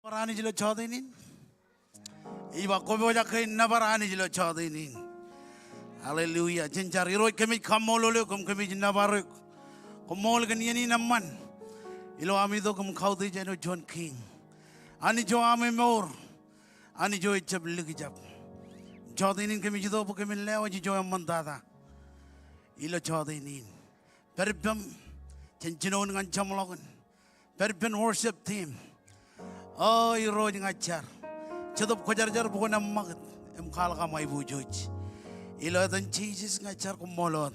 Nabarani jilo chodinin. Iakwe boja kain nabarani jilo chodinin. Hallelujah. Jenjar iroi kami Kommol ole kami nabaruk. Kommol kaniani naman. Ilo amido kum khauti jeno John King. Ani jo ame mor. Ani jo ichab ligijab. Chodinin kami jido po kami lewa jo amman dada. Ilo chodinin. Perpem jenjinon ngan chamlogan. Perpen worship team. Oh, iro ngajar. Cetup kojar-jar bukan magat. Kala kamai bujoj. Ilo dan Jesus ngajar Kommolon.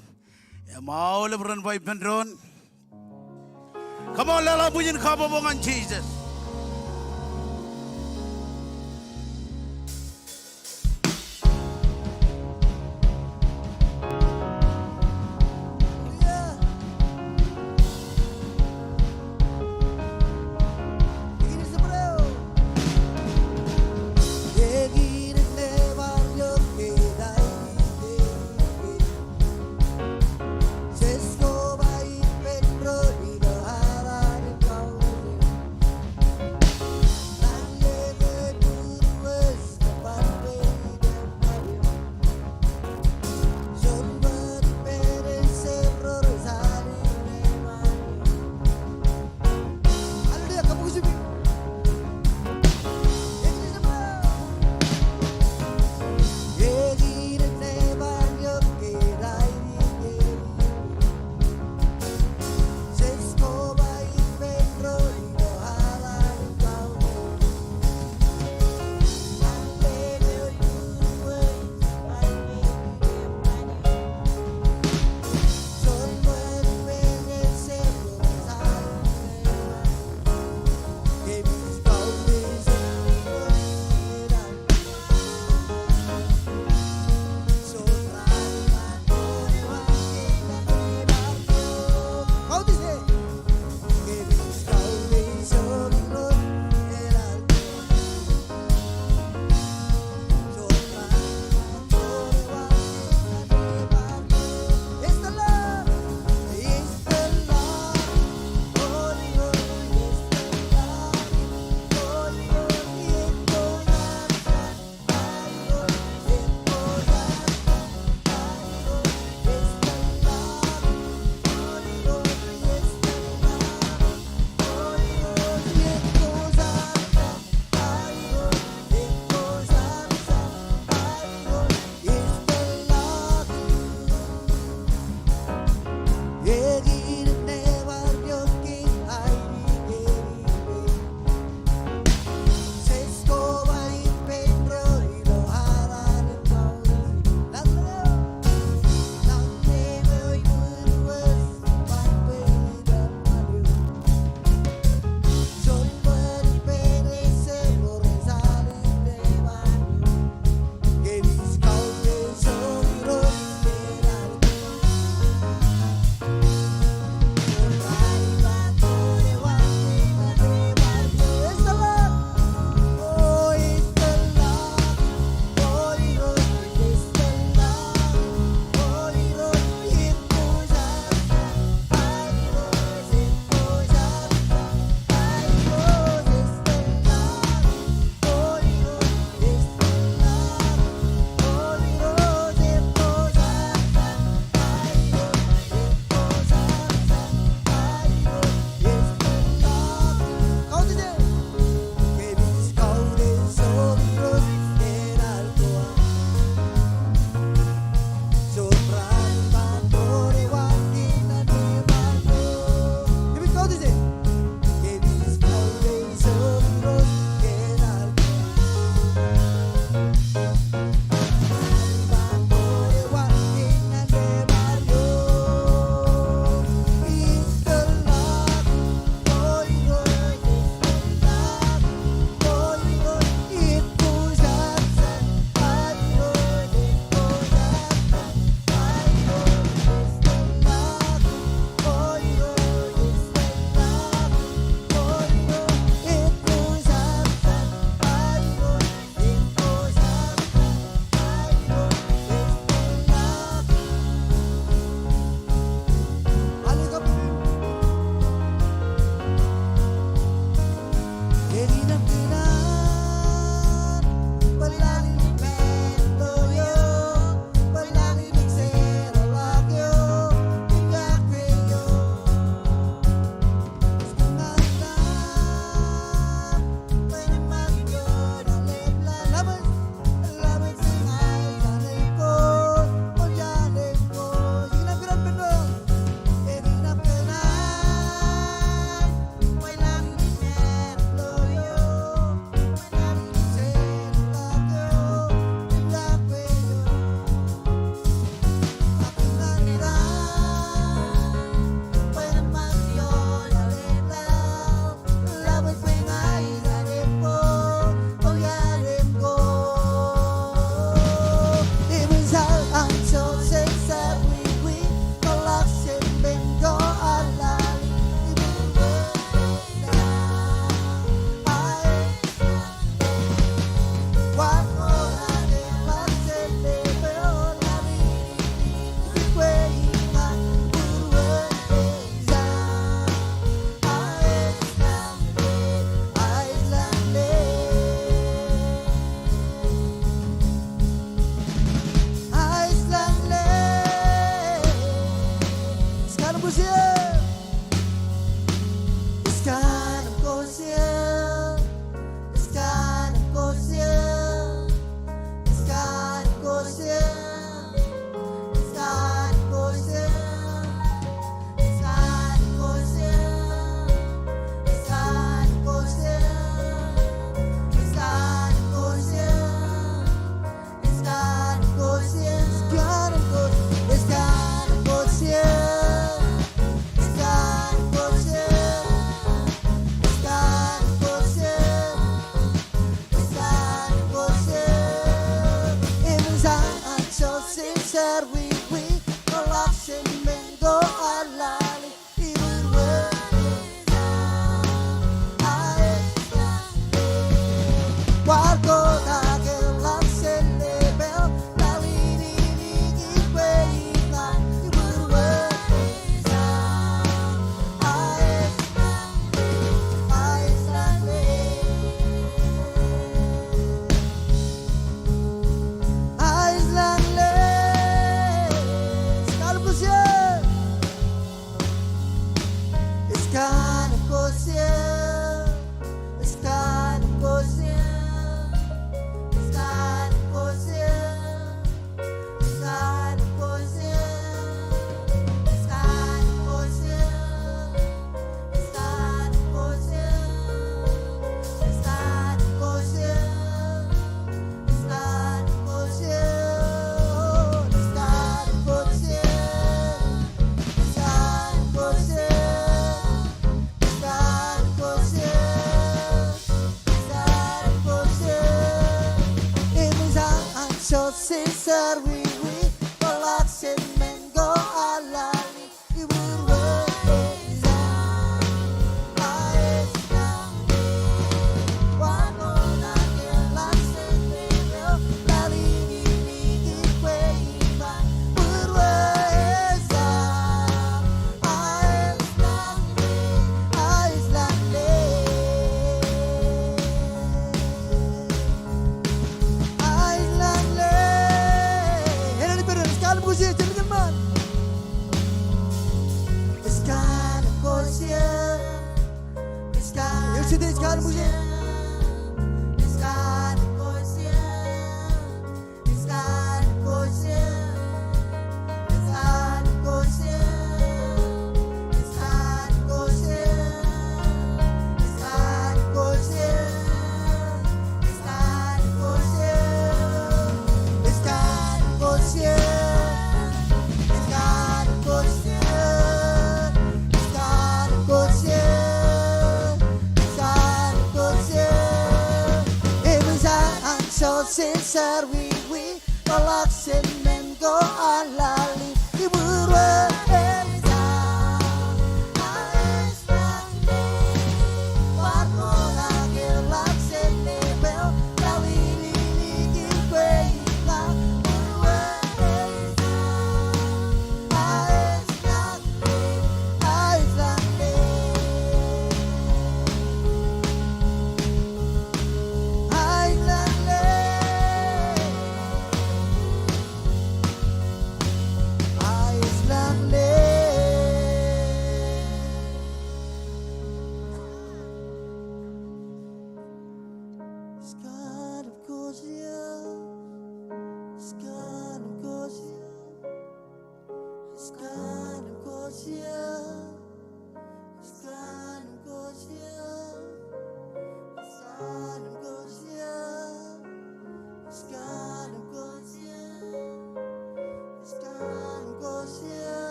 Mau lebaran bayi pendron. Kamu lala bujin kabobongan Jesus.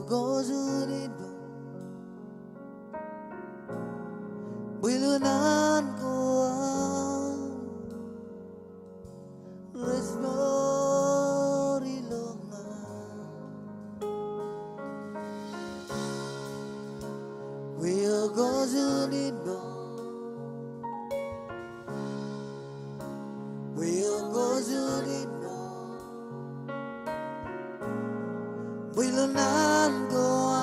고수리도 물러난 고아 레스노리롱아 will 고수리도 will 고수리도 물러난 고아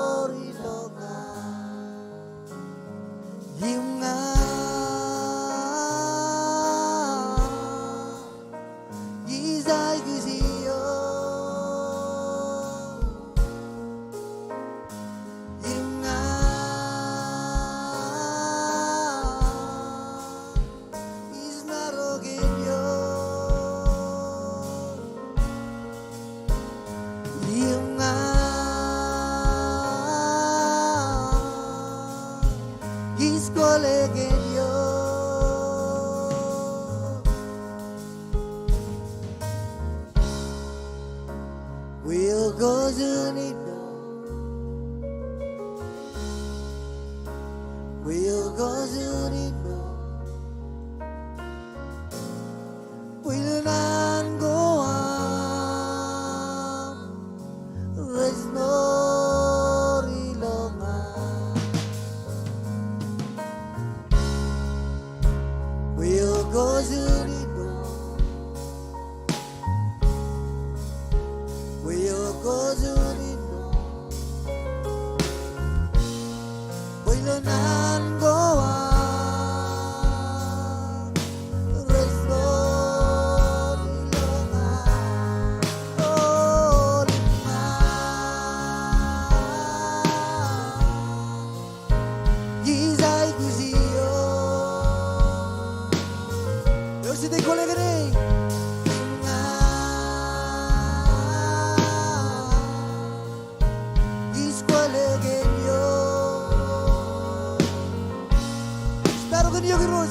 레스노리롱아 임나 이사이 그시요 임나 이스나로긴요 임나 이스콜레긴요 will 고수니도 will 고수니도 물러난 고아 레스노리롱아 will 고수니도 will 고수니도 물러난 고아 레스노리롱아 오리마 이사이 구시요 역시 내 콜레그네 여기로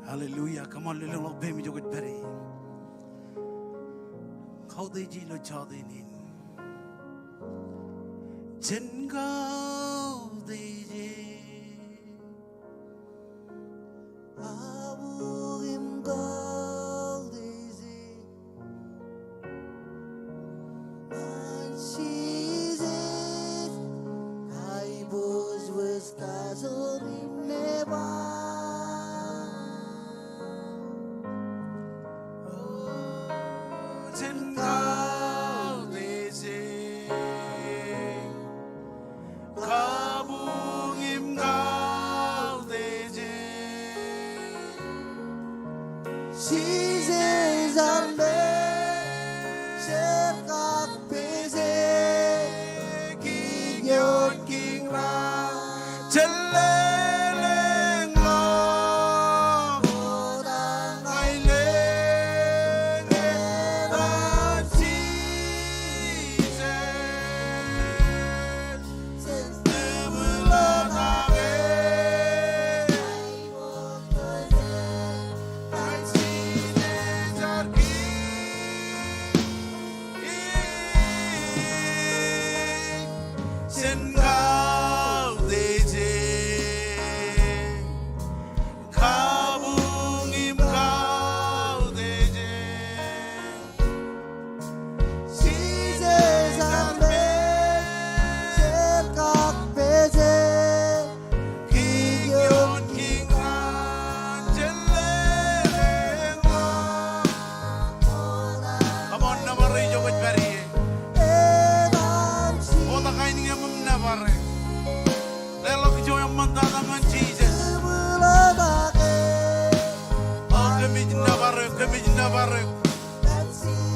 Hallelujah. Come on, little baby, you could pray. How they jilo chadinin. Chengao they abu imgal they manchizes I was kasorim neba.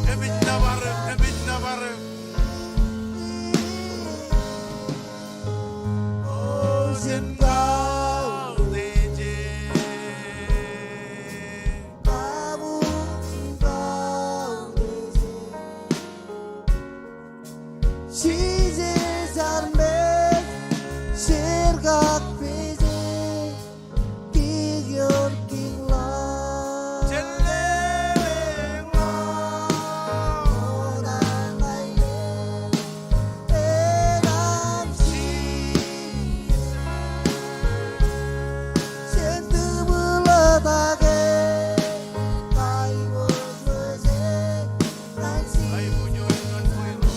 kami nabaruk. Oh, sin kau deje. Jesus are made, sirgak peze, big your king love. Chelele mo. Ay bunyo ngan poiro.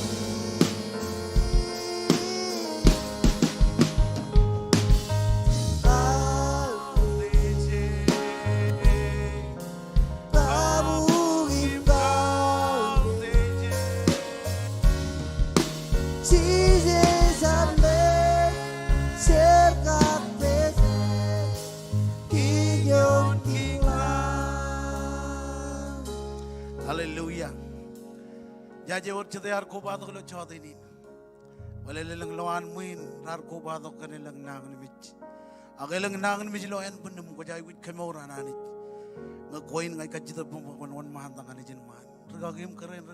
Jesus are made, sirgak peze, big your king love. Hallelujah. Jaje urchite ar koba to lo chodini. Walelang lawan muin rar koba to kanilang nangan mich. Agelang nangan mich lo en punum ko jai wit kemora nanit. Ngakoin ngai kajita pumon wan mahantang ani jinman. Regagim keren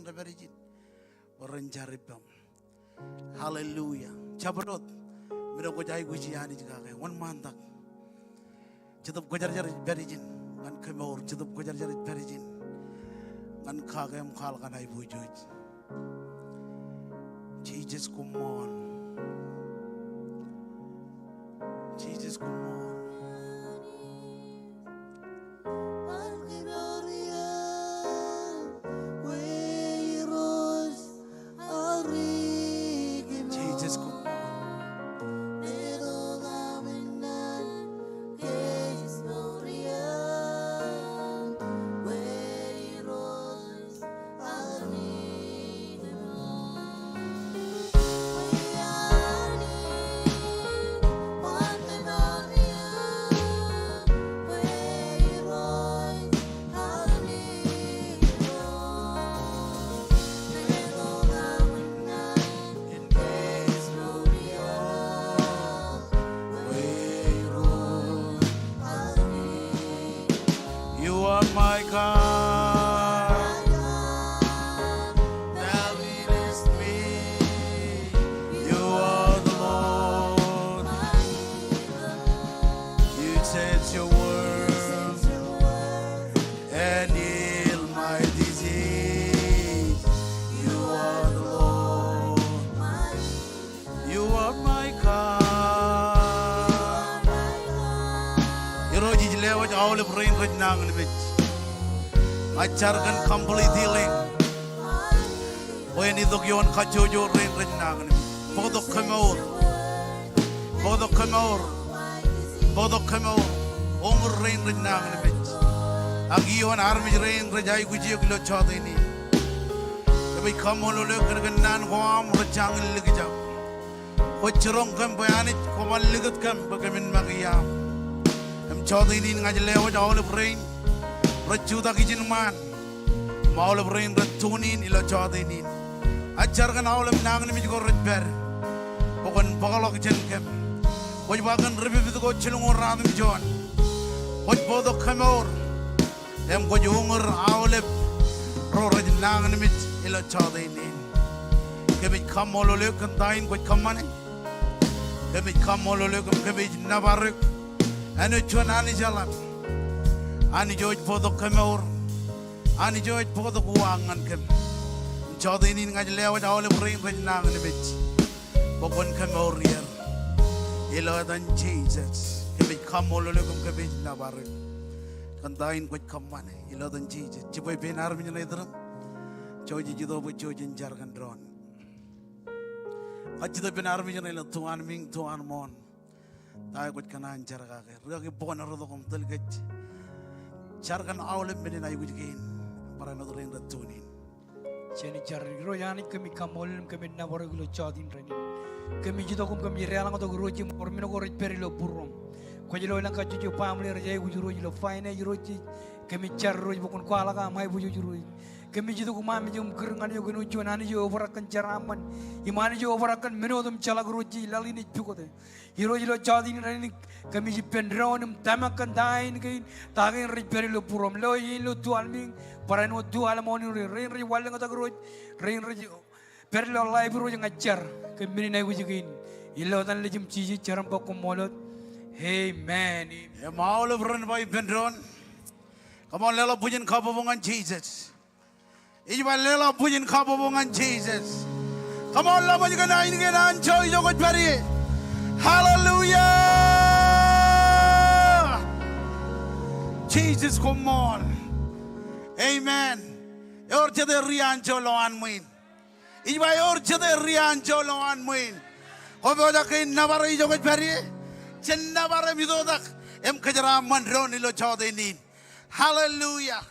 reberijin. Waranjaripam. Hallelujah. Chabrot. Mira ko jai guji ani jigage wan mahantang. Chitap ko jar berijin. Ngan kemor chitap ko jar berijin. Ngan kagem khal kanai bujuj. Jesus Kommol. Jesus Kommol. Jesus Kommol. You are my God. Thou leadest me. You are the Lord. You said your word and heal my disease. You are the Lord. You are my God. You know, you left all of rain right now in the beach. I chargan complete healing. When you look on Kajojo rain right now in the beach. Bodo Kommol. Bodo Kommol. Bodo Kommol. Omer rain right now in the beach. Agion army rain rajai guji kilo chodini. Kami Kommol look at nan guam rajang ligajam. Wachurong kam bayanit komal ligat kam bagamin magiyam. Chodini ngajlewa all of rain. Rajuda kijin man. All of rain ratunin ilo chodini. Achargan all of nangan mi go redber. Pokon pokolok jen kem. Waj bagan rebi go chilung ram John. Waj bodo Kommol. Em go junger all of roraj nangan mi ilo chodini. Kami Kommol look and dine with common. Kami Kommol look and kami nabaruk. Ano chuan ani jalan, ani joy podo Kommol, ani joy podo kuangan kem. Jadi ini ngaj lewat awal bering renang ni bich, pokon Kommol rier. Ilo dan Jesus, kami Kommol lalu kami nabaru, kantain kuat kamane. Ilo dan Jesus, cipai benar menyenai dalam, coy jido bu coy jenjar kan drone. Kacita benar menyenai la Tuhan ming Tuhan mon. Tayo kuat kanan cara kake, ragi pon arado kom telgej, cara kan awalnya benda naik kujikin, para notorin ratunin. Jadi cari royani kami Kommol kami nabar gulo chodin rani, kami judo kami realang atau roji mormino koroj perilo burung, kujilo ilang kajuju pamli rajai kujuro jilo fine juroji, kami cari roji bukan kuala kamai buju juroji, kami jitu kumami jum kerengan yo genu jonani yo overakan jaraman imani jo overakan menodum chala guruji lalini pukote hiro jilo jadi ni kami ji pendronum tamakan dain kain tagin riperi lo purom lo yilo tualming parano dual moni rin walang ta guruj rin perlo live ro ngajar kami ni naik ujigin ilo tan lejim ciji caram pokum molot amen. Maul run by Pendron. Come on, Lelo Pujan Kababongan Jesus. Iba Lelo Pujan Kababongan Jesus. Come on, Lamajana again and joy your very. Hallelujah. Jesus, come on. Amen. Orcha de Riancho Loan Win. Iba Orcha de Riancho Loan Win. Hobodakin Navarro your very. Chenavara Midodak. Em Kajara Mandron ilo Chodinin. Hallelujah.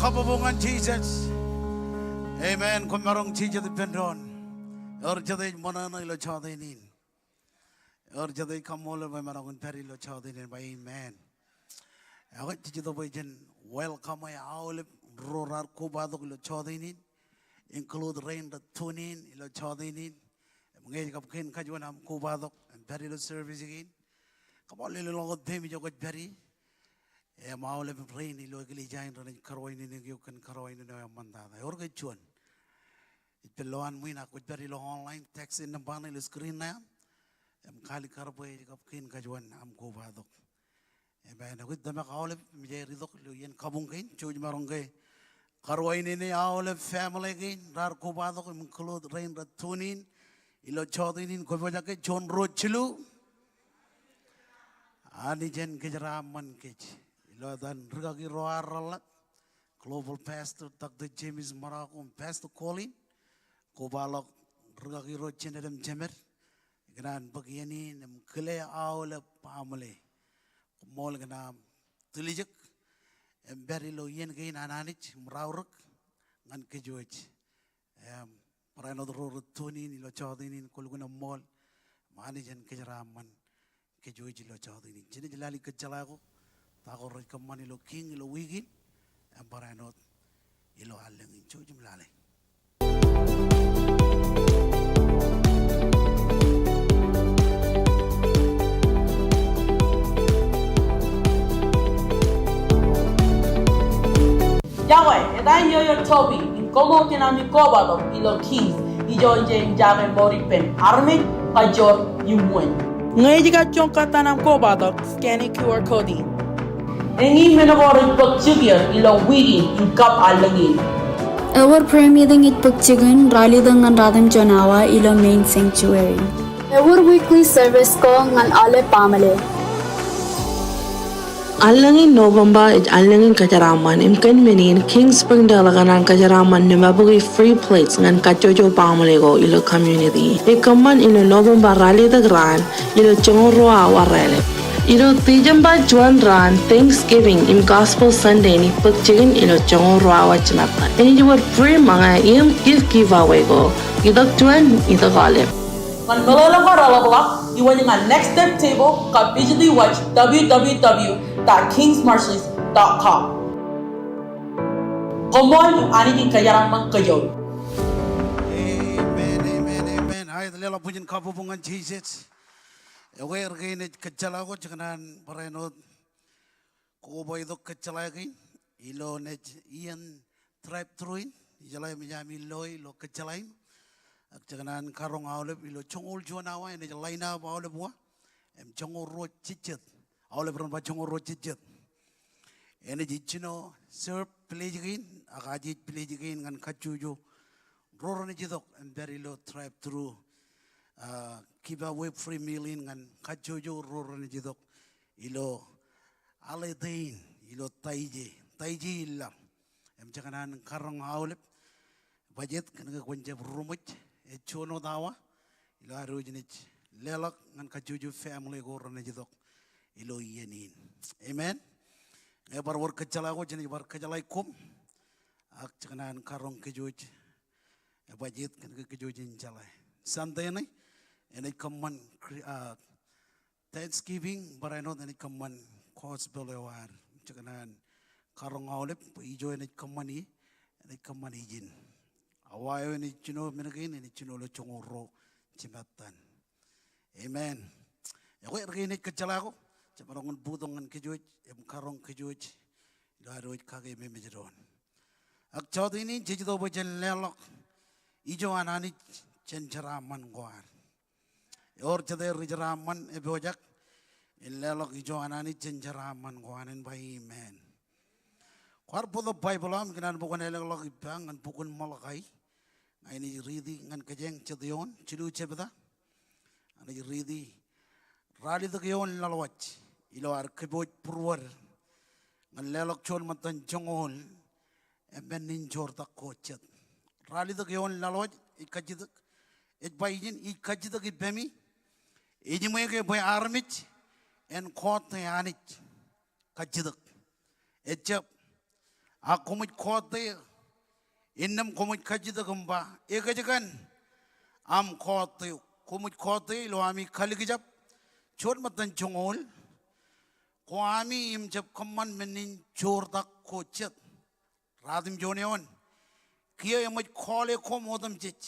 Kababongan Jesus. Amen. Kung marong Jesus dependon. Orjade manana ilo chadinin. Orjade Kommol may marong peri ilo chadinin by amen. Ako Jesus do jen welcome ay aulip rorar koba do ilo chadinin. Include rain the tunin ilo chadinin. Mga kapkin kajuan am koba do peri ilo service again. Kommol ilo logod pemi jogot peri. Maule rain ilo gili jain ran karoin ni gyukan karoin ni amanda or ga chuan ipelon muina ko beri lo online text in bana il screen na am khali karbo e kap kin ka juan am ko ba dok e ba na gud dama kaule mi je ridok lo yen kabung kain chuj marong ge karoin ni aule family ge rar ko ba dok im khlo rain ra tunin ilo chodinin ko ba ke chon ro chilu ani jen ke raman ke dan regagi roaralak global pastor Dr. James Marakum pastor Colin kobalok regagi ro chenedem chemer gran bagiani nem kle aule pamle mol ganam tulijek emberilo yen gain ananich mrauruk ngan kejuj parano ro tunin lo chodinin kolguna mol manijen kejraman kejuj lo chodinin jeni jalali kecalago Tako rekaman ilo king ilo wigin, ang paranot ilo alang incho jumlalay. Iakwe, edan yoyo Toby, in Kommol kinami koba do ilo keys, ijo ije jame moripen army pajor yumwen. Ngayon jika chongka tanam koba do scanning QR code. Engi menagorong pagsigyan ilo wigi in kap alangin. Our prayer meeting it pagsigan rally dengan radam Janawa ilo main sanctuary. Our weekly service ko ngan ale pamale. Alangin November is alangin kajaraman imkan menin King Spring dalaganan kajaraman nimaburi free plates ngan kajojo pamalego ilo community. Ikaman ino November rally the grand ilo chongoro awarele. Ilo tijamba juan ran Thanksgiving im Gospel Sunday ni pagchikin ilo chongoro awachinatan. Ini jual free mga im gift giveaway go. Idak juan idak alip. Ngan nolong karalabla, iwan nga next step table ka visually watch www.kingsmarshes.com. Kommol yung aniging kayaramang kayo. Amen, amen, amen. Ay, talala po dyan kapupungan Jesus. Aware kayo na katsala ko, tsaka na parenod. Koba ito katsala kayo. Ilo na iyan tribe truin. Ijalay mijami loy, lo katsalain. At tsaka na karong awalip, ilo chongol juwan awa, ina jalay na awalip wa. Em chongol ro chichet. Awalip ron pa chongol ro chichet. Ina jichino, sir, pilijikin, akajit pilijikin, ngan kachujo. Roro na jitok, and very low tribe through. Keep away free million, ngan kachujo, roro na jitok. Ilo, alayin, ilo taiji ilang. Em tsaka na karong awalip. Budget, kanaga kwenjab rumit. Chono dawa ilo arujinich lelak ngan kajuju family go rana jidok ilo yenin amen ngebar war kacala ko jeni bar kacala kum ak chakanan karong kejuj budget kan kejujin jalai santai ni ene common Thanksgiving barano ene common cause belewar chakanan karong awlep ijo ene common ijin awayo ni chino menagin ni chino lo chongoro chimatan amen ako ergin kacala ko chaparongon budongan kejuj em karong kejuj daroj kage memejeron ak chaudini jijido bojen lelok ijo anani chencharaman goar or chade rijaraman ebojak lelok ijo anani chencharaman goanen by amen kwar podo bible am kinan bukan lelok ibang an bukun malakai ini ridi ngan kajeng cedion cidu cebeda ini ridi rali tu kion lalwat ilo ar keboj purwar ngan lelok chon matan jongol emben ninjor tak kocet rali tu kion lalwat ikajid ikbayjin ikajid kibemi ini mereka boy armit en kote anit kajid ecap aku mit kote innam komut kajida gamba ekajakan am khote komut khote lo ami khaligijap chor matan chongol ko ami im jab kamman menin chor dak kochet radim joneon kiya yamaj khole ko modam jech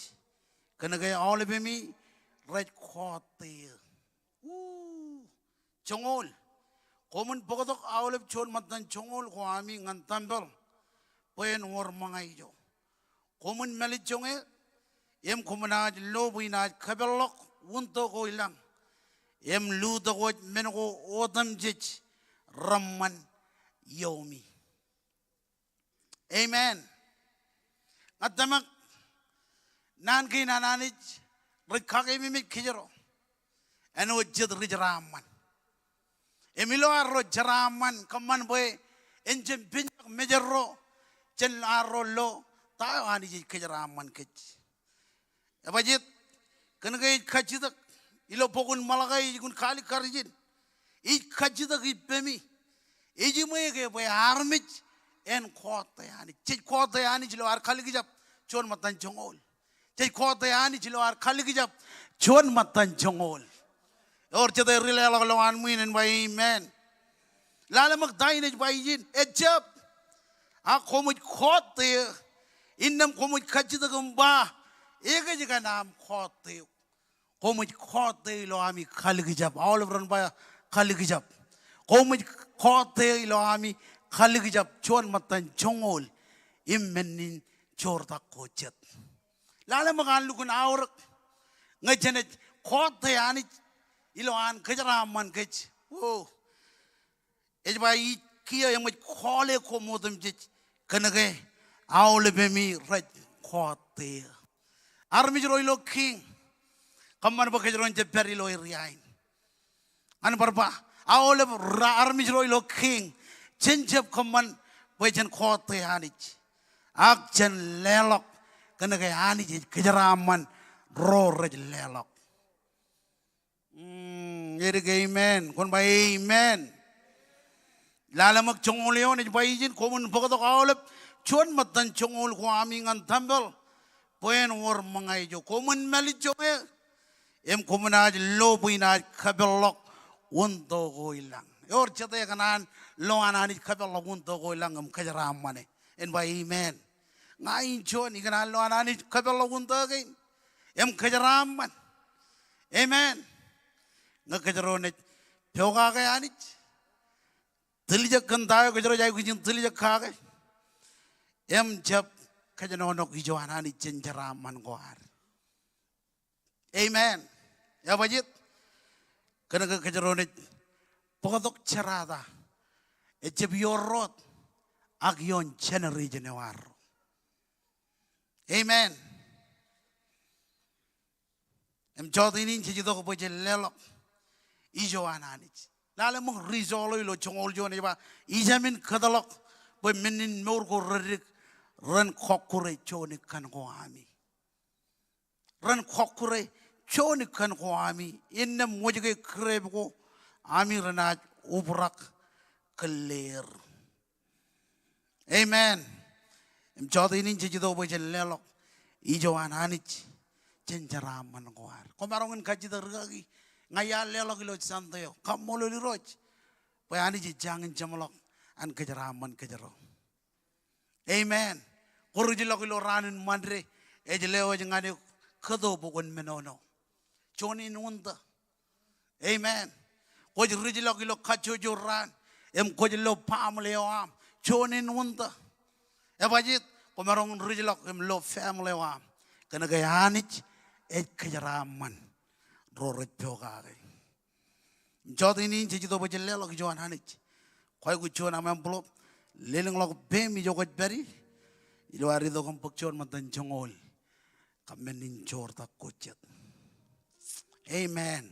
kanaga all be mi right khote chongol komun bogodok awlep chor matan chongol ko ami ngan tambal pen war mangaijo komun melijonge em komunaj lobinaj kabelok wunto ko ilang em ludo ko mengo odam jej ramman yomi amen atamak nan kinananij rikage mi kijero eno jed rijraman emilo arro jaraman kaman boy enjem binyak mejero chen arro lo tayo ani ji kejaraman kej abajit kan gay kajidak ilo pokun malagay kun kali karjin I kajidak ipemi iji moye boy armich en kota yani chej kota yani jilo ar kali gijap chon matan chongol chej kota yani jilo ar kali gijap chon matan chongol or chede rile lawan muinen by amen lala mak dainej by jin ejap a komut kota innam komut kajida gamba ega jiga nam khote komut khote lo ami khaligijab all run ba khaligijab komut khote lo ami khaligijab chon matan chongol immenin chorta kochet lala magan lukun aur ngajene khote ani ilo an kajaraman kech oh ejba I kiya yang khole ko modem jej kanage awle be mi raj khote armi jro ilo king kamman ba kajron je peri lo riain an barba All of army royal king. Chenchep command. Wajan court the hanich. Action lelok. Kana kay hanich. Kajaraman. Roar lelok. Amen. Kon ba amen. Lala mag chongol yon. Ijbayijin. Komun pagkatok aulap. Chuan matan chongol ko aming ang tambal. Puyen war mga ijo. Komun malit chonge. Em komunaj lobuy na kabelok. Unto ko ilang. Yor chate kanan. Loan anit kabelok unto ko ilang. Kajaraman eh. And by amen. Ngayon chuan. Ikanan loan anit kabelok unto ko. Kajaraman. Amen. Ngakajaronit. Pyoga kaya anit. Tilijak kan tayo kajaro jay kujin tilijak kagay. Jab kajanonok hijuan anit jenjaraman goar. Amen. Ya bajit. Kana kajaronit. Pokok cerada. Jab yorot. Agyon cheneri jenewar. Amen. Jodinin chijito ko po lelok. Ijo ananich. Lala mong rizolo ilo chongol jo na ba. Ijamin kadalok. Boy minin mor ko ririk. Ran kokure choni kan ko ami. Ran kokure choni kan ko ami. Inna mojige kreb ko. Ami ranaj ubrak kelir. Amen. Jodinin chijito po lelok. Ijo ananich. Jenjaraman kuar. Komarongan kaji tergagi. Ngaya lelok ilo santayo. Kommol liroj. Payani jangan jamalok an kejaraman kejaro. Amen. Korujilok ilo ranin mandre. Ejleo jengane kado bukan menono. Choni nunda. Amen. Korujilok ilo kacojo ran. Kojilo pam leoam. Choni nunda. Ebajit komarongan rujilok lo family wam. Kena gayanich. Kejaraman. Roret pyoga. Jodinin chijito bo lelok joan hanich. Koy ku chon amam blok. Leleng lok bemi jogot beri. Ilo arido kom pokchon matan chongol. Kamenin chor ta kochet. Amen.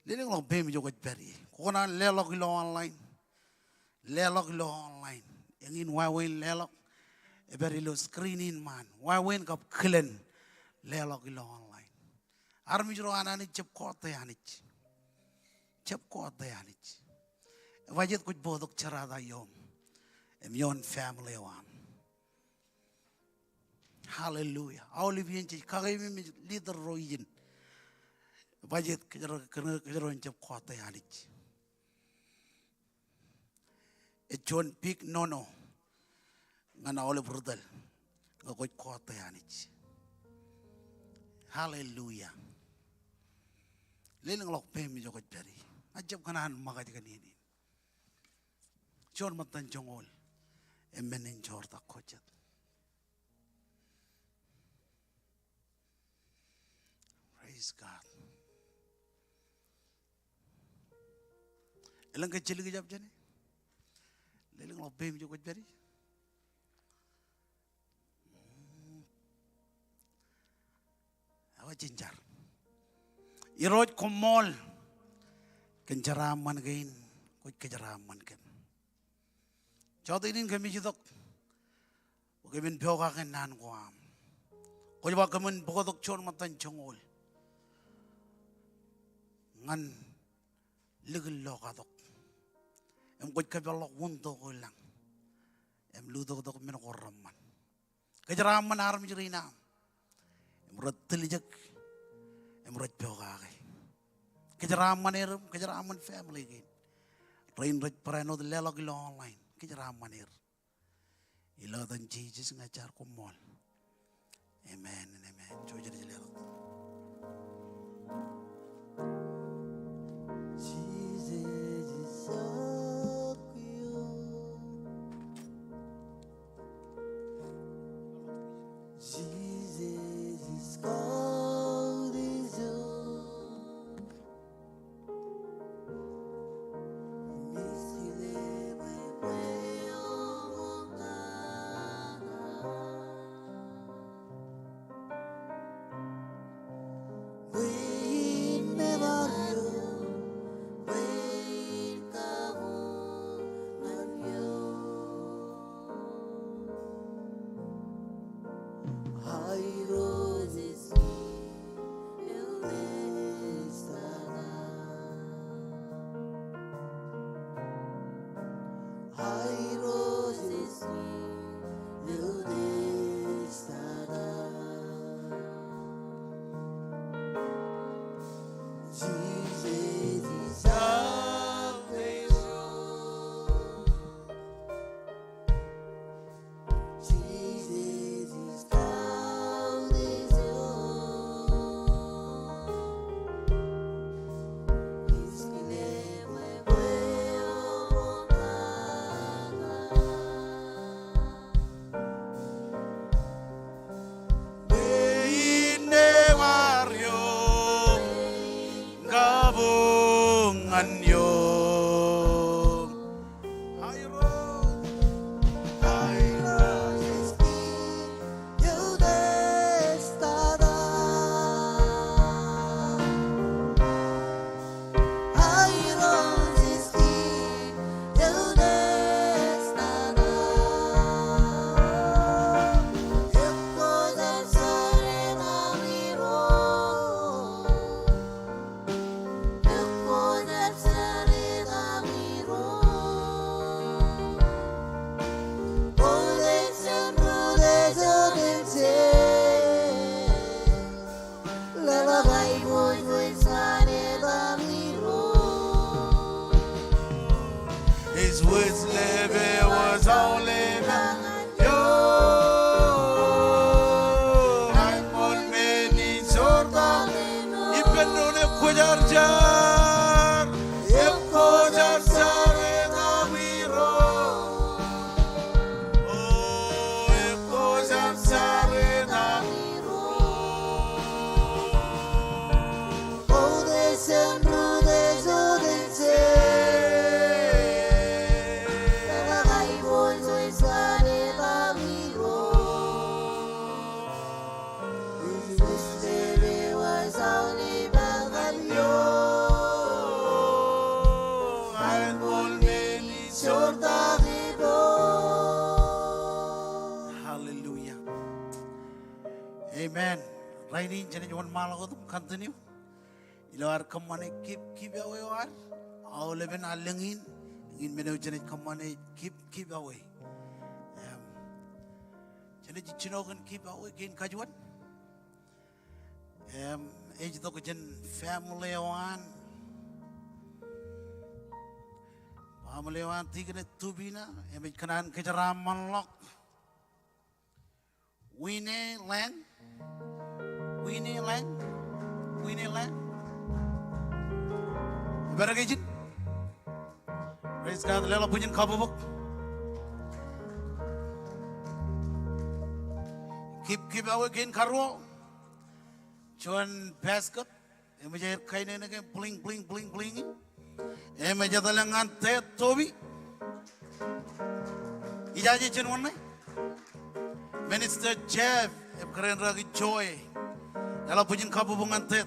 Leleng lok bemi jogot beri. Kona lelok ilo online. Lelok ilo online. Yang in wawen lelok. Eberi lo screening man. Wawen kap klen. Lelok ilo online. Army jero anani cep kota yanich. Cep kota yanich. Wajit kuj bodok cerada yom. Yon family wam. Hallelujah. Aulivian cip kagay mi leader royin. Wajit kejero cep kota yanich. John pik nono. Ngana oleh brudal. Ngakuj kota yanich. Hallelujah. Leleng lok pemi jogot beri. Ajab kanan maga dikan ini. Chor matan jongol. Emmenin chor tak kocet. Praise God. Elang kecil ke jab jane. Leleng lok pemi jogot beri. Awa jinjar. Iroj Kommol. Kencaraman kain. Kuj kejaraman kan. Jodinin kami jidok. Kami pyoga kan nan kuam. Kuj ba kami bokodok chon matan chongol. Ngan ligil lokadok. Kuj kabelok wunto ko lang. Ludok dok menokoraman. Kejaraman aram jirina. Emrat telijak. Emrat pyoga kay. Kejaraman erum, kejaraman family kain. Rain red parano the lelok ilo online. Kejaraman er. Ilo dan Jesus ngajar Kommol. Amen and amen. Coba jadi lelok. Jesus is so cute. Jesus is called his own. Misile may puedo we never knew. His words leve was only yo. I'm on many sorta. Ipenone kujarjar. Kujar sare namiro. Oh, kujar sare namiro. Oh, they send rudes, oh, they say. Hallelujah. Amen. Raini jane jon malago tum continue. Ilar kamane keep away war. All even alengin in menu jane kamane keep away. Jane jichinogan keep away gain kajuan. Age to jen family one. Family one tigre tubina. Emit kanan kejaraman lock. Winnie Lang. Better get it. Praise God. Lela punya cover book. Keep away again karwo. Cuan basket. Emaja kain ini kan bling. Emaja dalangan teh tobi. Ijaje cenwan ni. Minister Jeff, keren lagi joy. Kalau punya kabubungan tet.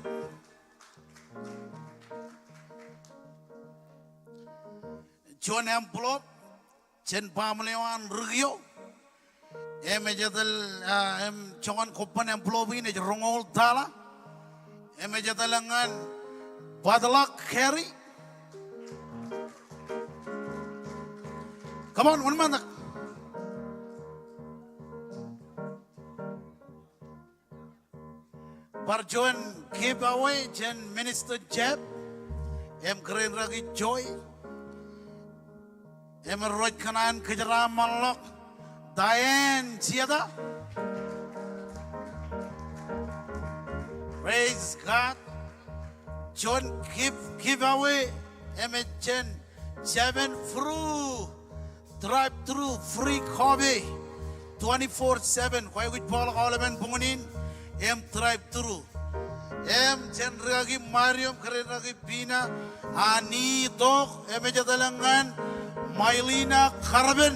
John envelope, jen pamelewan regio. Jadal jangan kopan envelope ini rongol tala. Jadalangan badalak carry. Come on, one minute. Barjoan giveaway jen Minister Jeb keren lagi joy roy kanan kejaran malok Diane siada praise God John giveaway jen 7 fruit drive through free coffee 24/7 kaya kuj bola kalaban pungunin drive through. Jen ragi Mariam keren ragi Bina Ani dok jadalangan Mailina Karben.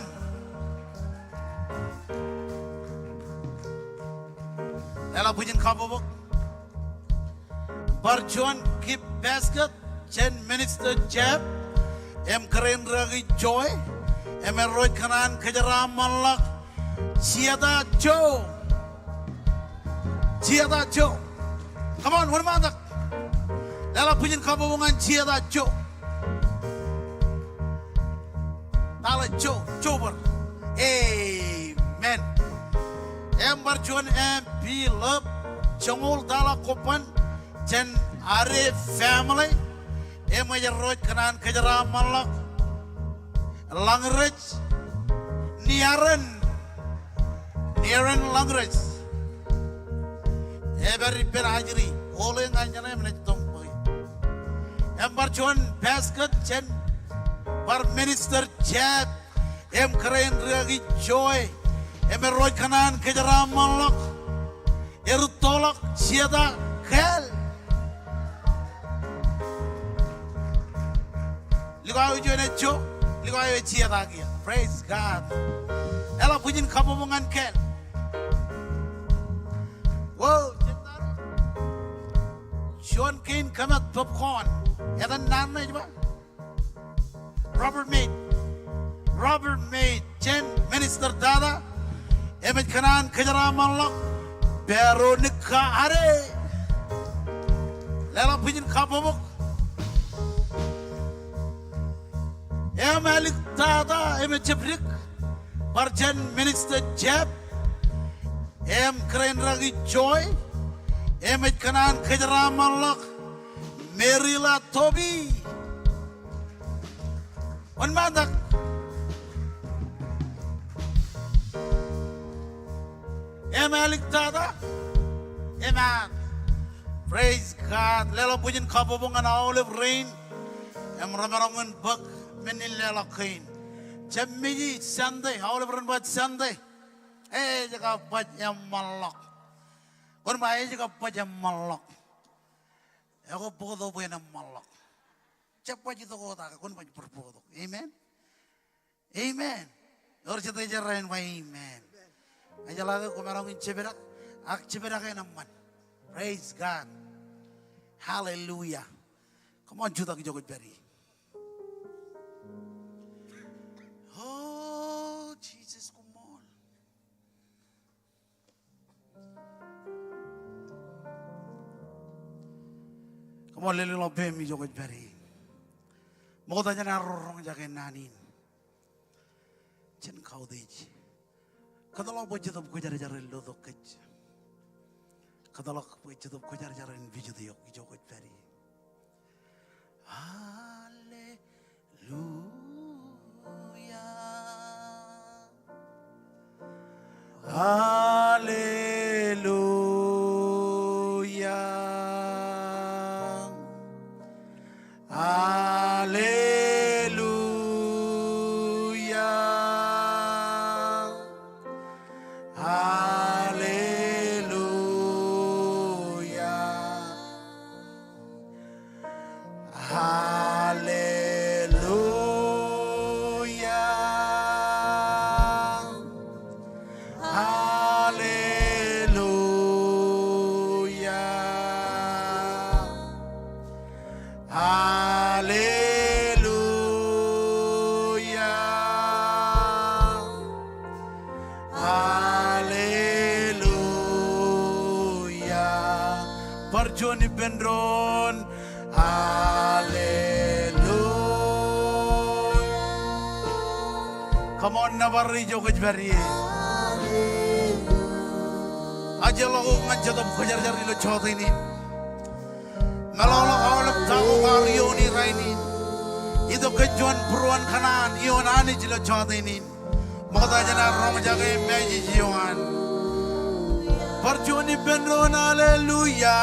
Ela punya kabobok. Barjuan keep basket jen Minister Jeb keren ragi Joy roy kanan kejaran malak siada Joe. Ciada Joe. Come on, one more. Ela punya kabungan Ciada Joe. Tala Joe ber. Amen. Barjuan MP love Kommol dala kopan jen are family. Aja roy kanan kejaran malak Langrej Niaran Langrej. Every penajri, all in Anjana Menetong boy. Barjuan basket jen bar Minister Jeb keren ragi joy roy kanan kejaran malok erutolak siada khel ligaw jo ne jo ligaw siada kia Praise God. Ela punya kabomongan ken. Wow, Sean Kane kamat popcorn. Edan nan na coba. Robert Maid, Chen Minister Dada, Emet Kanan Kajaraman Lock, Veronica Are, Lela Pidin Kapamuk, Emalik Dada, Emet Cheprik, Barjan Minister Jeb, Crane Ragi Joy, Emet Kanan Kajaraman Lock, Merila Toby, on Madak. Emalik Dada, Amen. Praise God. Lela punya kabobongan olive rain. Ramaraman bak menin lela kain. Jamiji Sunday, olive rain buat Sunday. Jaga buat yang malak. Kon mai jaga buat yang malak. Aku bodoh buat yang malak. Cepat itu kau tak kon buat berbodoh. Amen. Amen. Orang cerita jarain amen. Aja lagi kumarangin ceberak, ceberak yang aman. Praise God, Hallelujah. Come on, juta kita beri. Oh Jesus, come on. Come on, lele lo bemi joget beri. Mau tanya narorong jaga nanin. Jen kau deji. Kadalak buat jatuh kujar jaran lodok kej. Kadalak buat jatuh kujar jaran video diok jokot peri. Hallelujah. Hallelujah. Hallelujah. Johnny Bendron, hallelujah. Come on, Navarri joget beri. Aja lo ngajat om kejar jari lo cowok ini. Ngalolo oleh tahu Mario ni raini. Itu kejuan peruan kanan, ion ani jilo cowok ini. Makanya jangan rom jaga meji jiwan. Johnny Bendron, hallelujah.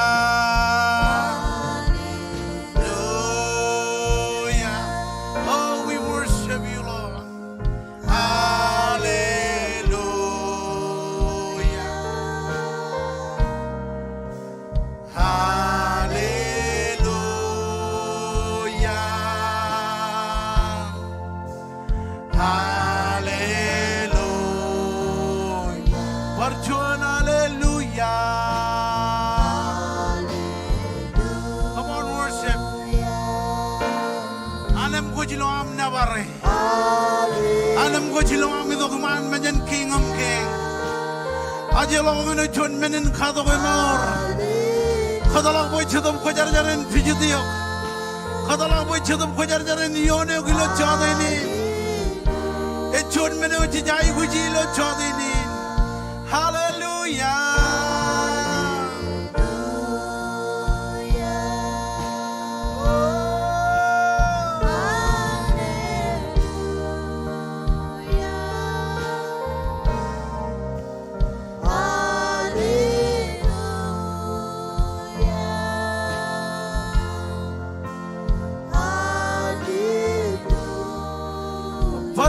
Hallelujah. Oh, we worship you, Lord. Hallelujah. Hallelujah. Hallelujah. Parjon, hallelujah. Come on, worship. Alam ko jilo am nabare. Alam ko jilo am ito kumaan manyan king am king. Aja lo ngano John menen kado ko mor. Kadalak boy chadam ko jar jaran video. Kadalak boy chadam ko jar jaran yone gilo chado ini. E John menen uji jai ko jilo chado ini. Hallelujah.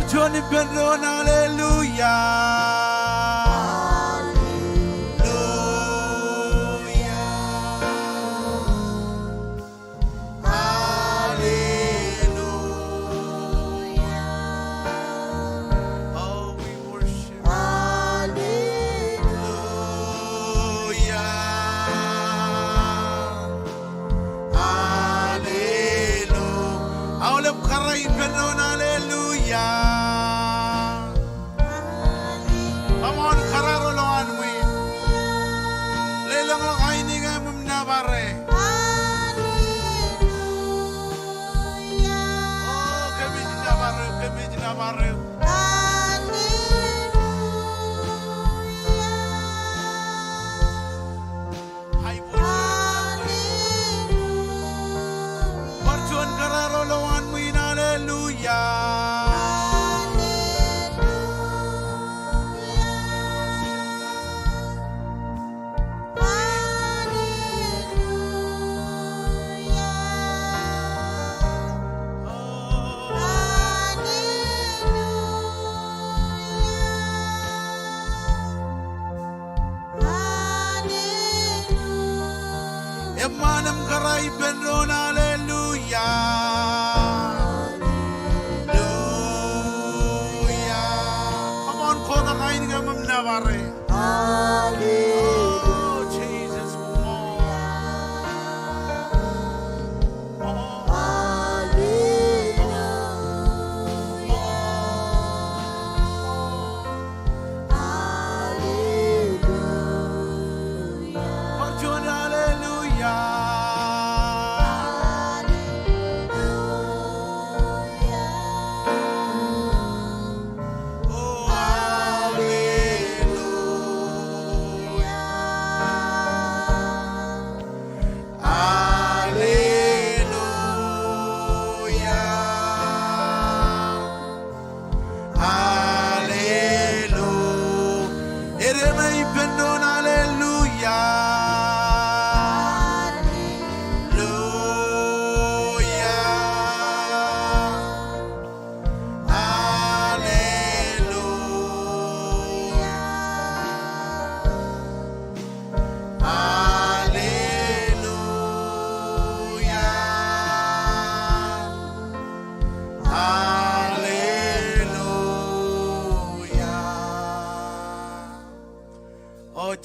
Johnny Bendron, hallelujah. Hallelujah. rianam karai pendon hallelujah. Hallelujah. Come on, koda kain gamam navare. Oh, Jesus, come on.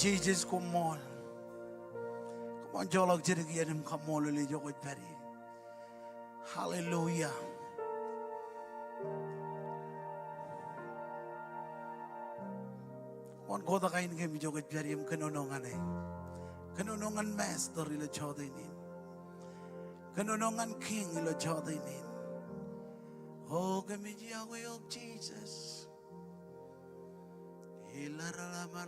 Jesus, come on. Come on, Jolok Jirigianim, come on, Lily Jokot Perry. Hallelujah. One go the kind game Jokot Perry, Kanonongane. Kanonongan master in a chodinin. Kanonongan king in a chodinin. Oh, Iakwe of Jesus. Hilarama.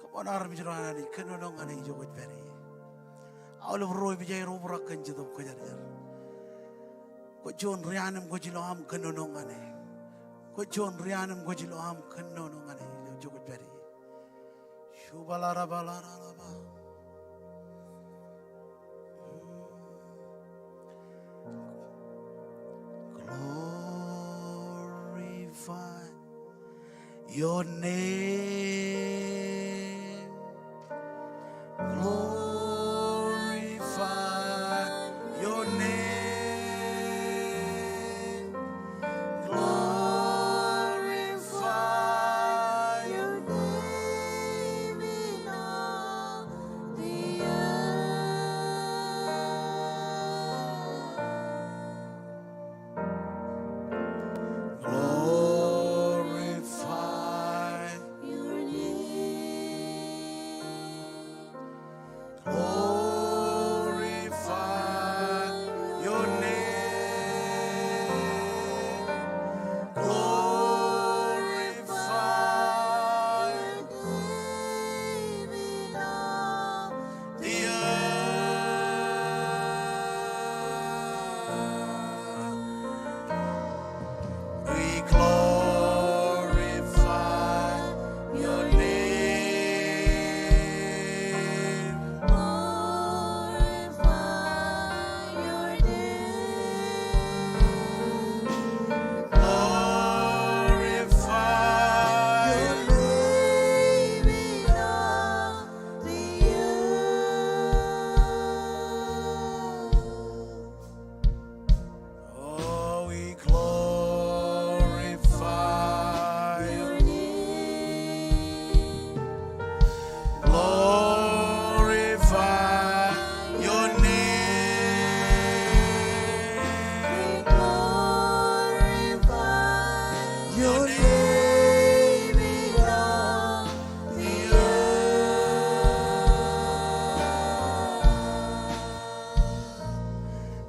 Come on, Armijana, Kanonongani Jokot Perry. All of Roy Vijay Roburakan Jadok Kajar. John Rianam Gojiloam Kanonongane. John Rianam Gojiloam Kanonongane. Jokotberry. Shubalara Balaraba. Glorify your name. Glorify your name.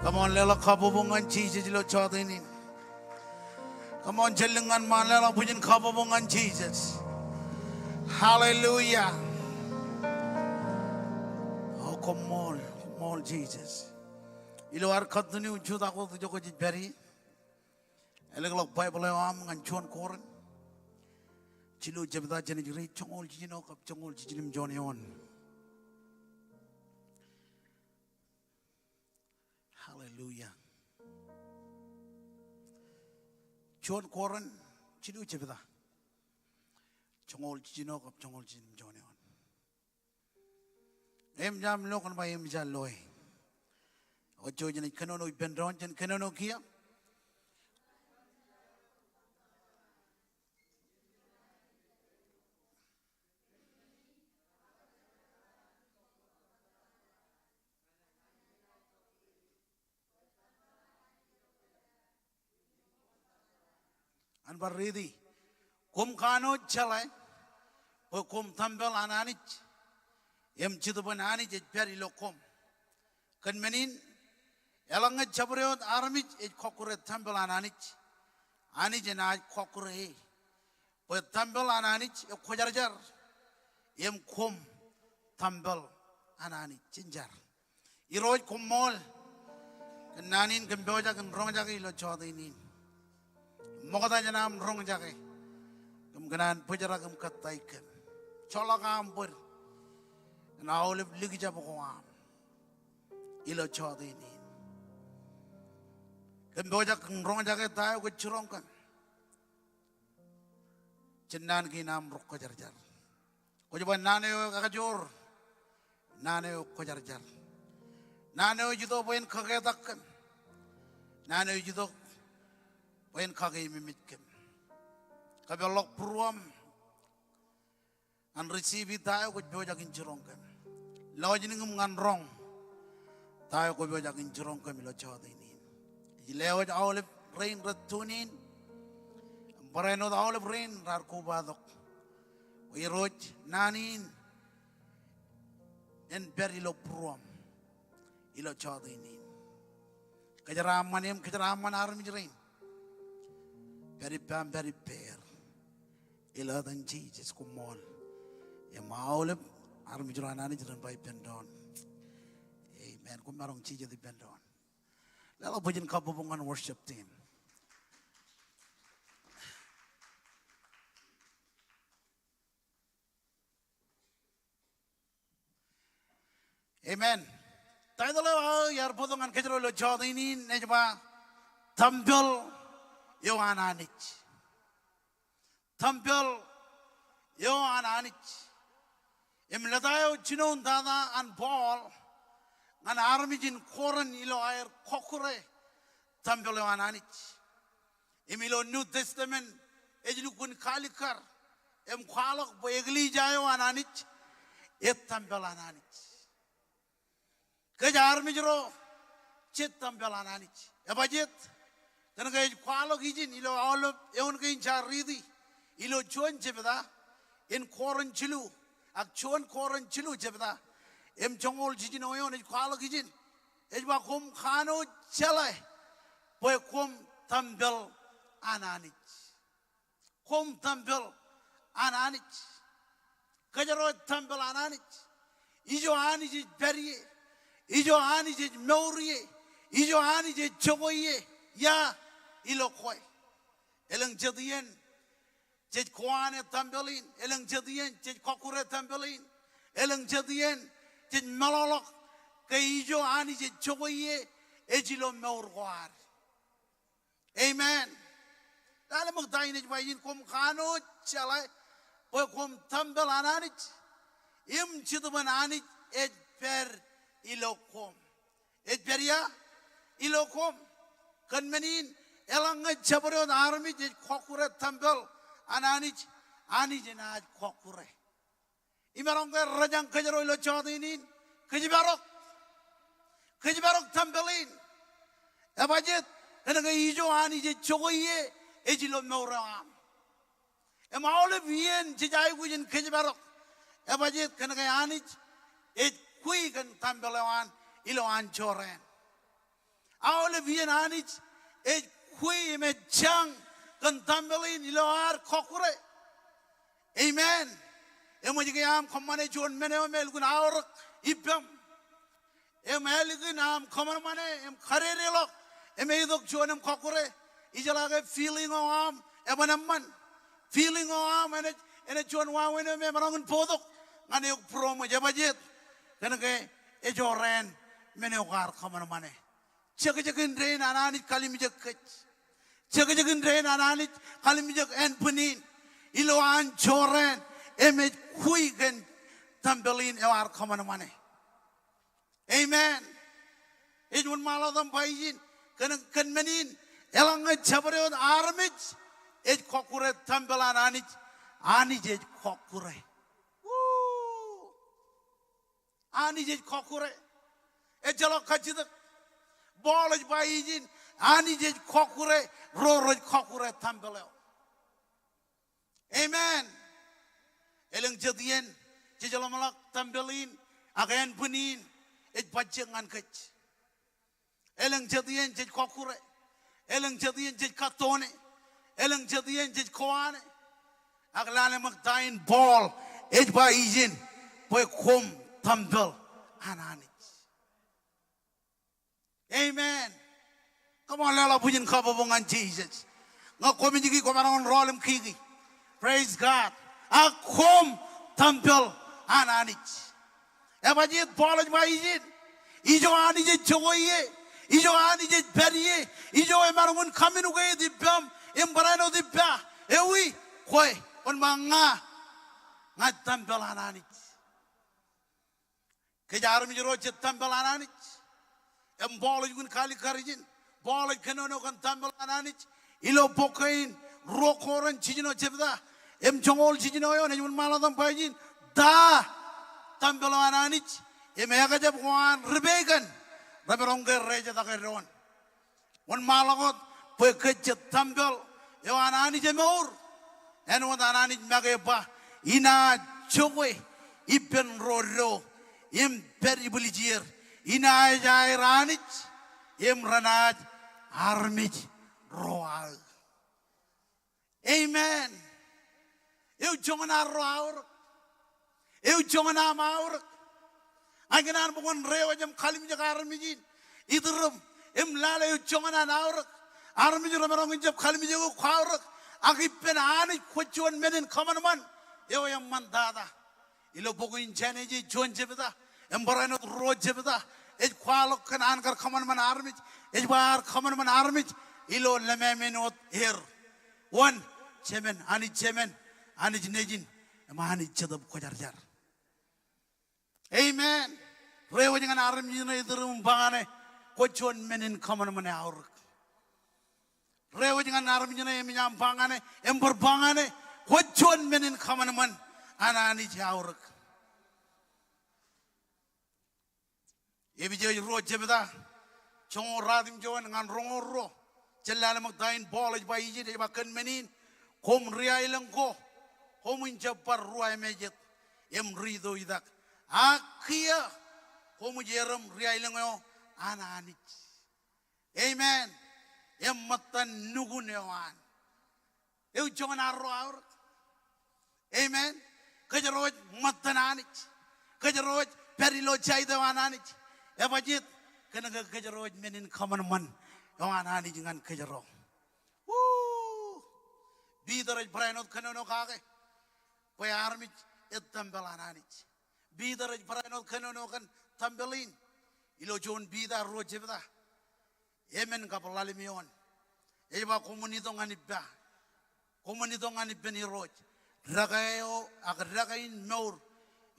Come on, lela kabubungan Jesus lo chodinin. Come on, jelengan man lela pujen kabubungan Jesus. Hallelujah. Oh, Kommol Jesus. Ilo ar kaduni unchu da ko joko jiberi. Elek lok Bible am ngan chon koren. Chilu jebda jeni jiri chongol jijino kap chongol jijinim jonion. Hallelujah. Chon koran chilu jebda chongol jijino kap chongol jijinim jonion. Em jam lokon ba em jaloi. Ojo jeni kanono bendron jen kanono kia. An barridi kum kano chalai po kum tambel ananich em chidu banani je peri lokom kan menin elanga chabriot armich e kokure tambel ananich ani je na kokure he po tambel ananich e khojarjar em kum tambel ananich jinjar iroj kommol kan nanin kan boja kan rongja ke lo chodinin Mokata janam rong jake, kemudian pujara kem kataikan, colak ampur, na oleh lagi jabo koam, ilo chodi ini, kemudian rong jake tayo kecurongkan, cendan kinam rok kajar-jar, kujuban naneo kakajur, naneo kajar-jar, naneo judo poin kagetakkan, naneo judo Wen kage mimitkem. Kabelok pruam an receive tayo ko boja kin jirongkem. Lawajin ngum ngan rong tayo ko boja kin jirongkem lo chodinin. Ilewaj awle rain ratunin. Bareno awle rain rar ko badok. Wiroj nanin en berilo pruam ilo chodinin. Kajaraman em kajaraman armi rain. Very bam, very fair. Ila dan Jesus Kommol. Ya maulib armi jurana ni juran bay pendon. Amen. Kumarong Jesus di pendon. Lalu pujian kabubungan worship team. Amen. Tayo dalawa yar pudungan kajero lo chodinin nejba tampil yo ananich tampil yo ananich imladayo chinon dada an ball an armijin koran ilo air kokure tampil yo ananich imilo New Testament ejlu kun kalikar em khalak bo egli jayo ananich et tampil ananich kaj armijro chet tampil ananich ebajet dan kaya kualo kijin ilo awal eun kain charidi ilo chuan cepeda in koran chilu ak chuan koran chilu cepeda em chongol kijin oyon e kualo kijin ejba kum khano chalai boy kum tambel ananich kum tambel ananich kajaro tambel ananich ijo anije beriye ijo anije meuriye ijo anije choboye ya ilo koi eleng jadian jej kwane tambelin eleng jadian jej kokure tambelin eleng jadian jej malolok keijo ani jej chogoye ejilo meurwar amen dala magdain jej bayin kom khano chalai po kom tambel ananich im chiduban anich ej per ilo kom ej peria ilo kom kan menin elanga jabro army je kokure tambel ananich ani je na kokure imarong ke rajang kajaro lo chodinin kajbarok tambelin abajet enanga ijo ani je chogoye ejilo meuram emaole bien je jai gujin kajbarok abajet kananga anich e kui kan tambelawan ilo anchoren aole bien anich e kui me chang kan tambelin ilo ar kokure amen emo jige am komane jon mene mel gun aur ibam em elgun am komar mane em kharere lok em edok jon em kokure ijala ge feeling o am ebanamman feeling o ene chuan wa wene me marong podok ngane ok promo jabajet kana ke e joren mene okar khamana mane chegin rein anani kalimijak chegin rein anani kalimijak en punin ilo an joren emet kuigen tambelin ewar khamana mane amen ejun maladam bayin kan menin elang chabareon armich ej kokure tambelan ani je kokure ani je kokure e jalo kachida boloj bayin ani je kokure roroj kokure tambeleo amen elang jadien je jalo malak tambelin again punin ej bajengan kach elang jadien je kokure elang jadien je katone elang jadien je koane aglane magdain ball ej ba izin boy kom tambel anani amen come on lela pujin kabobongan Jesus ngakomi jigi komaron rolim kigi praise God akom tambel anani ebaji ball ej ba izin ijo ani je joye ijo ani je beriye ijo emaron kaminu ge di bam embarano di ba ewi koi on manga ngatam belanani kejar mi jero cetam belanani em bolo gun kali karijin bolo kenono kan tambelanani ilo pokain rokoran chijino chebda em jongol chijino yo ne maladam pajin da tambelanani em ega jab wan rebegan raberongge reja da ron on malagot pe ke tambel yo anani je meur en won anani mageba ina chogwe ipen roro im peribulijir ina jai ranich im ranaj armich roal amen eu jongana roaur eu jongana maur anganan bugon rewajam khalim jagar mijin idrum im lala eu jongana naur armich ramarong jab khalim jago khaur agipen ani khochon menen khamanman eu yam mandada ilo boguin janeji jon jebda embarano roj jebda ej khwalok kan ankar khamanman armich ej bar khamanman armich ilo lememenot her one chemen ani nejin mani chadab khojarjar amen rewo jangan armich ne idrum bangane khochon menen khamanman aur rewo jangan armich ne minyam bangane embar bangane khochon menen khamanman anani jaur ebi je ro jebda chong radim joan ngan rongoro jelala magdain bolaj ba yiji de ba kan menin kom ria ilang ko komin jabbar ruai mejet em rido idak akia komu jeram ria ilang yo anani amen em matan nugun yawan eu jongan arro aur amen kajaroj matananich kajaroj perilo chaida wananich ebajit kana kajaroj menin common man wanani jangan kajaro bidaraj brainot kanono kage koy armich etam belananich bidaraj brainot kanono kan tambelin ilo jon bidar rojebda emen kapalalimion eba komunito nganibba komunito nganibeni roj ragayo agragain nor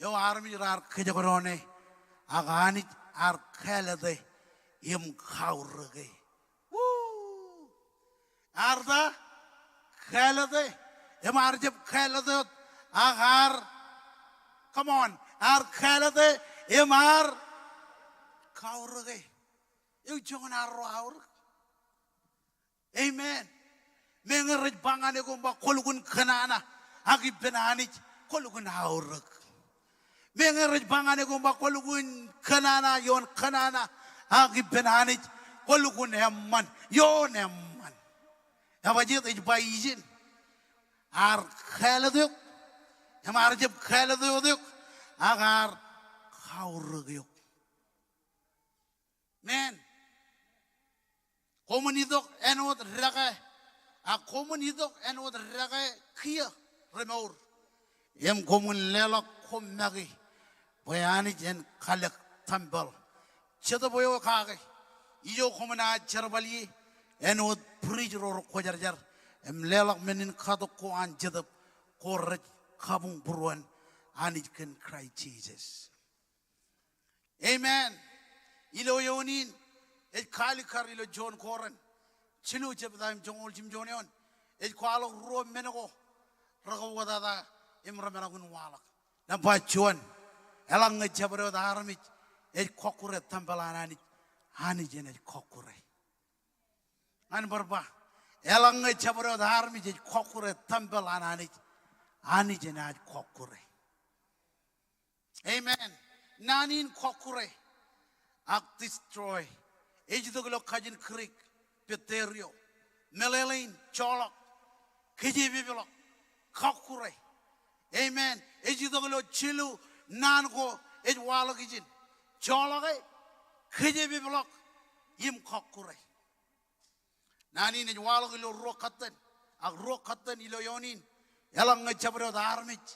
yo armi rar kejagorone agani ar khelade im khaurge arda khelade em arjeb khelade agar come on ar khelade em ar khaurge eu jongan arro aur amen mengerj bangane ko ba kolgun khanana agi benanich kolugun hauruk mengerj bangane ko ba kolugun kanana yon kanana agi benanich kolugun emman yon emman abajit ej bayijin ar khaladuk amar jeb khaladuk agar hauruk men komunidok enot raga a komun idok en od raga kia remor em komun lela komnagi boyani jen khalak tambal chada boyo kage iyo komuna charbali en od bridge ro kojarjar em lela menin khadok ko an jadab ko raj khabung buruan ani can cry Jesus. Amen. Ilo yonin it kali kar ilo John Koran chilu jebdaim jongol jim jonion it kwalo ro menego rago wadada imra menagun walak nampa chuan elang ngejabro da harmit it kokure tambalanani hani jen it kokure an barba elang ngejabro da harmit it kokure tambalanani hani jen it kokure. Amen. Nanin kokure ak destroy ejidoglo kajin creek peterio melelin cholok kijibiblo kokure. Amen. Ejidoglo chilu nango ejwalogijin chologe kijibiblo yim kokure. Nanin ejwaloglo rokaten ak rokaten ilo yonin elang ngejabro darmich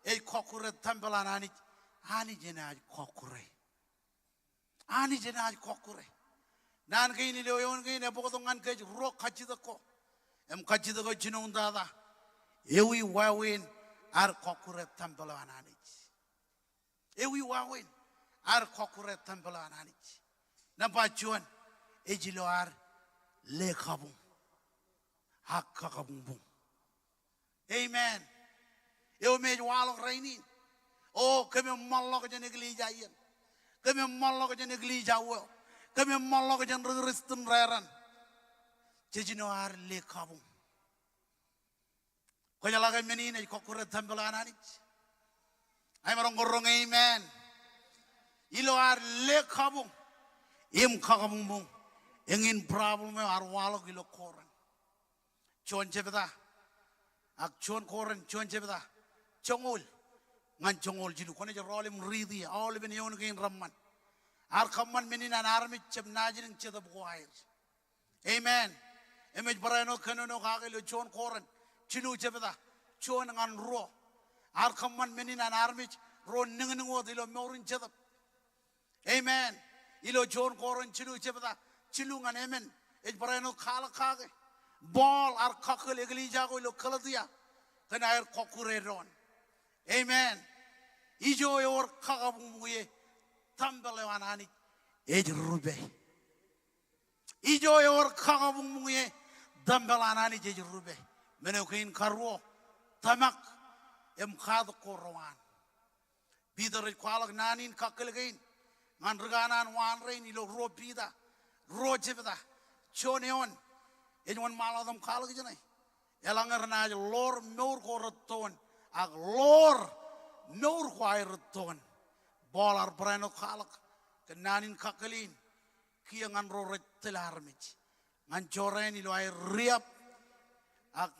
ej kokure tambalanani ani jenaj kokure ani jenaj kokure nan kay ni leon kay ne bokodongan kay ro khachidako em khachidako jinong dada ewi wawin ar kokure tambalanani ewi wawin ar kokure tambalanani napa chuan ejilo ar le khabung hakka kabung. Amen. Eu me walok rainin oh kami malok jan iglesia yen kami malok jan iglesia wo kami malok jan restum raran jejino ar le kabung ko jala ga menine ko kure tambalana ni ay marong gorong. Amen. Ilo ar le kabung im kabung mung engin problem ar walok ilo koran chon jebda ak chon koran chon jebda chongol ngan chongol jilu kone rolim ridi all ben yon gain ramman ar khamman menina armi cheb najirin chedab goair. Amen. Emej barano kanono kagelo chon koran chilu chebda chon ngan ro ar khamman menina armi ro ning wo dilo morin chedab. Amen. Ilo chon koran chilu chebda chilu ngan amen ej barano khala kage ball ar kakkel egli jago ilo kaladia kana er kokure ron. Amen. Ijo yor kagabumuye tambalewanani ejrube. Ijo yor kagabumuye dambelanani ejrube. Menokin karwo tamak em khad korwan. Bidar kwalak nanin kakelgain ngan reganan wan rein ilo ro bida ro jebda choneon enwan maladam khalak janai elangar na lor nor koroton ag lor nor kwairaton bolar brano khalak kenanin kakelin kiangan ro retelarmich ngan choren ilo ay riap ag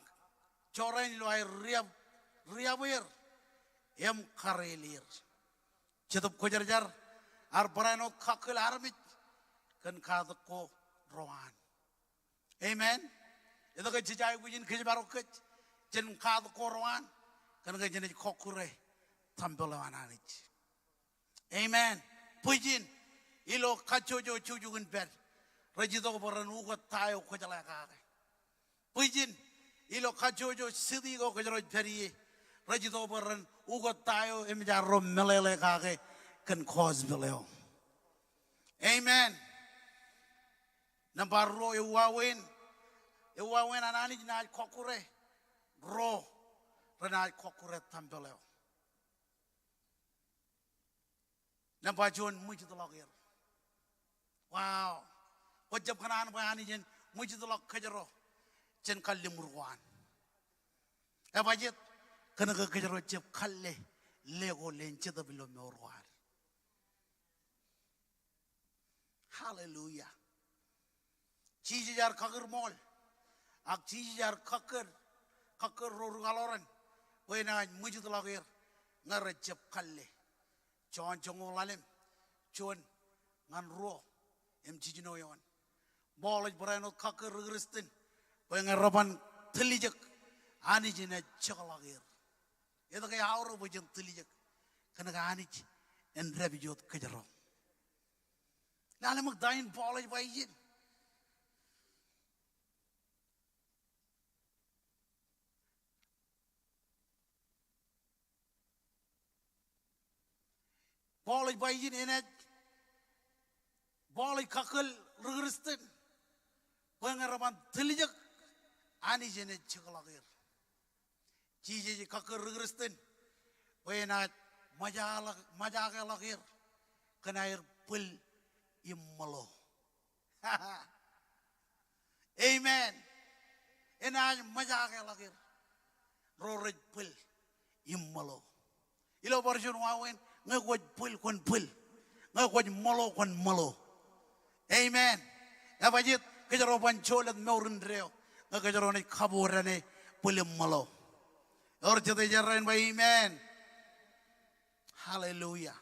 choren ilo ay riaber em karelir chetup kojarjar ar brano kakel armich kan kadko rohan. Amen. Ito ka jijay gujin kijibarokit jen kadko rohan kan ka jen kokure tambalawananich. Amen. Pujin ilo kachojo chujugun bed rajito baran ugot tayo kojala kage. Pujin ilo kachojo sidi go kojaro periye rajito baran ugot tayo emjaro melele kage kan cause beleo. Amen. Nambar ro ewawen anani na kokure ro rena kokure tambeleo. Nambar jon mujid logir. Wow. Wajab kanan bayani jen mujid log kajaro jen kallim ruwan. Ebajit kana kajaro jeb kalle lego lenche da bilo meorwan. Hallelujah. Cijar kakir mol, ak cijar kakir rurgaloran, wena mujud lagir, ngarajab kalle, chon chongolalem, chon ngan ro, em cijino yon, bolaj brano kakir rigristin, Pengarapan telijak anij na chakalagir. Ito kaya auro bujang telijak kana ka anij en rabijot kajaro. Lalo magdayin college ba yin? College ba yin enet? College kakal rugristen. Pengarapan telijak anij na chakalagir. Chiji kakal rugristen. Wenat majaka lagir. Kanair pul imalo. Amen. Enaj majaka lagir. Rorej pul imalo. Ilo borjon wawen ngagwaj pul kon pul. Ngagwaj malo kon malo. Amen. Abajit kejaro pancholat meurin reo. Ngakejaro ni kaburane pul imalo. Or jete jarrain ba amen. Hallelujah.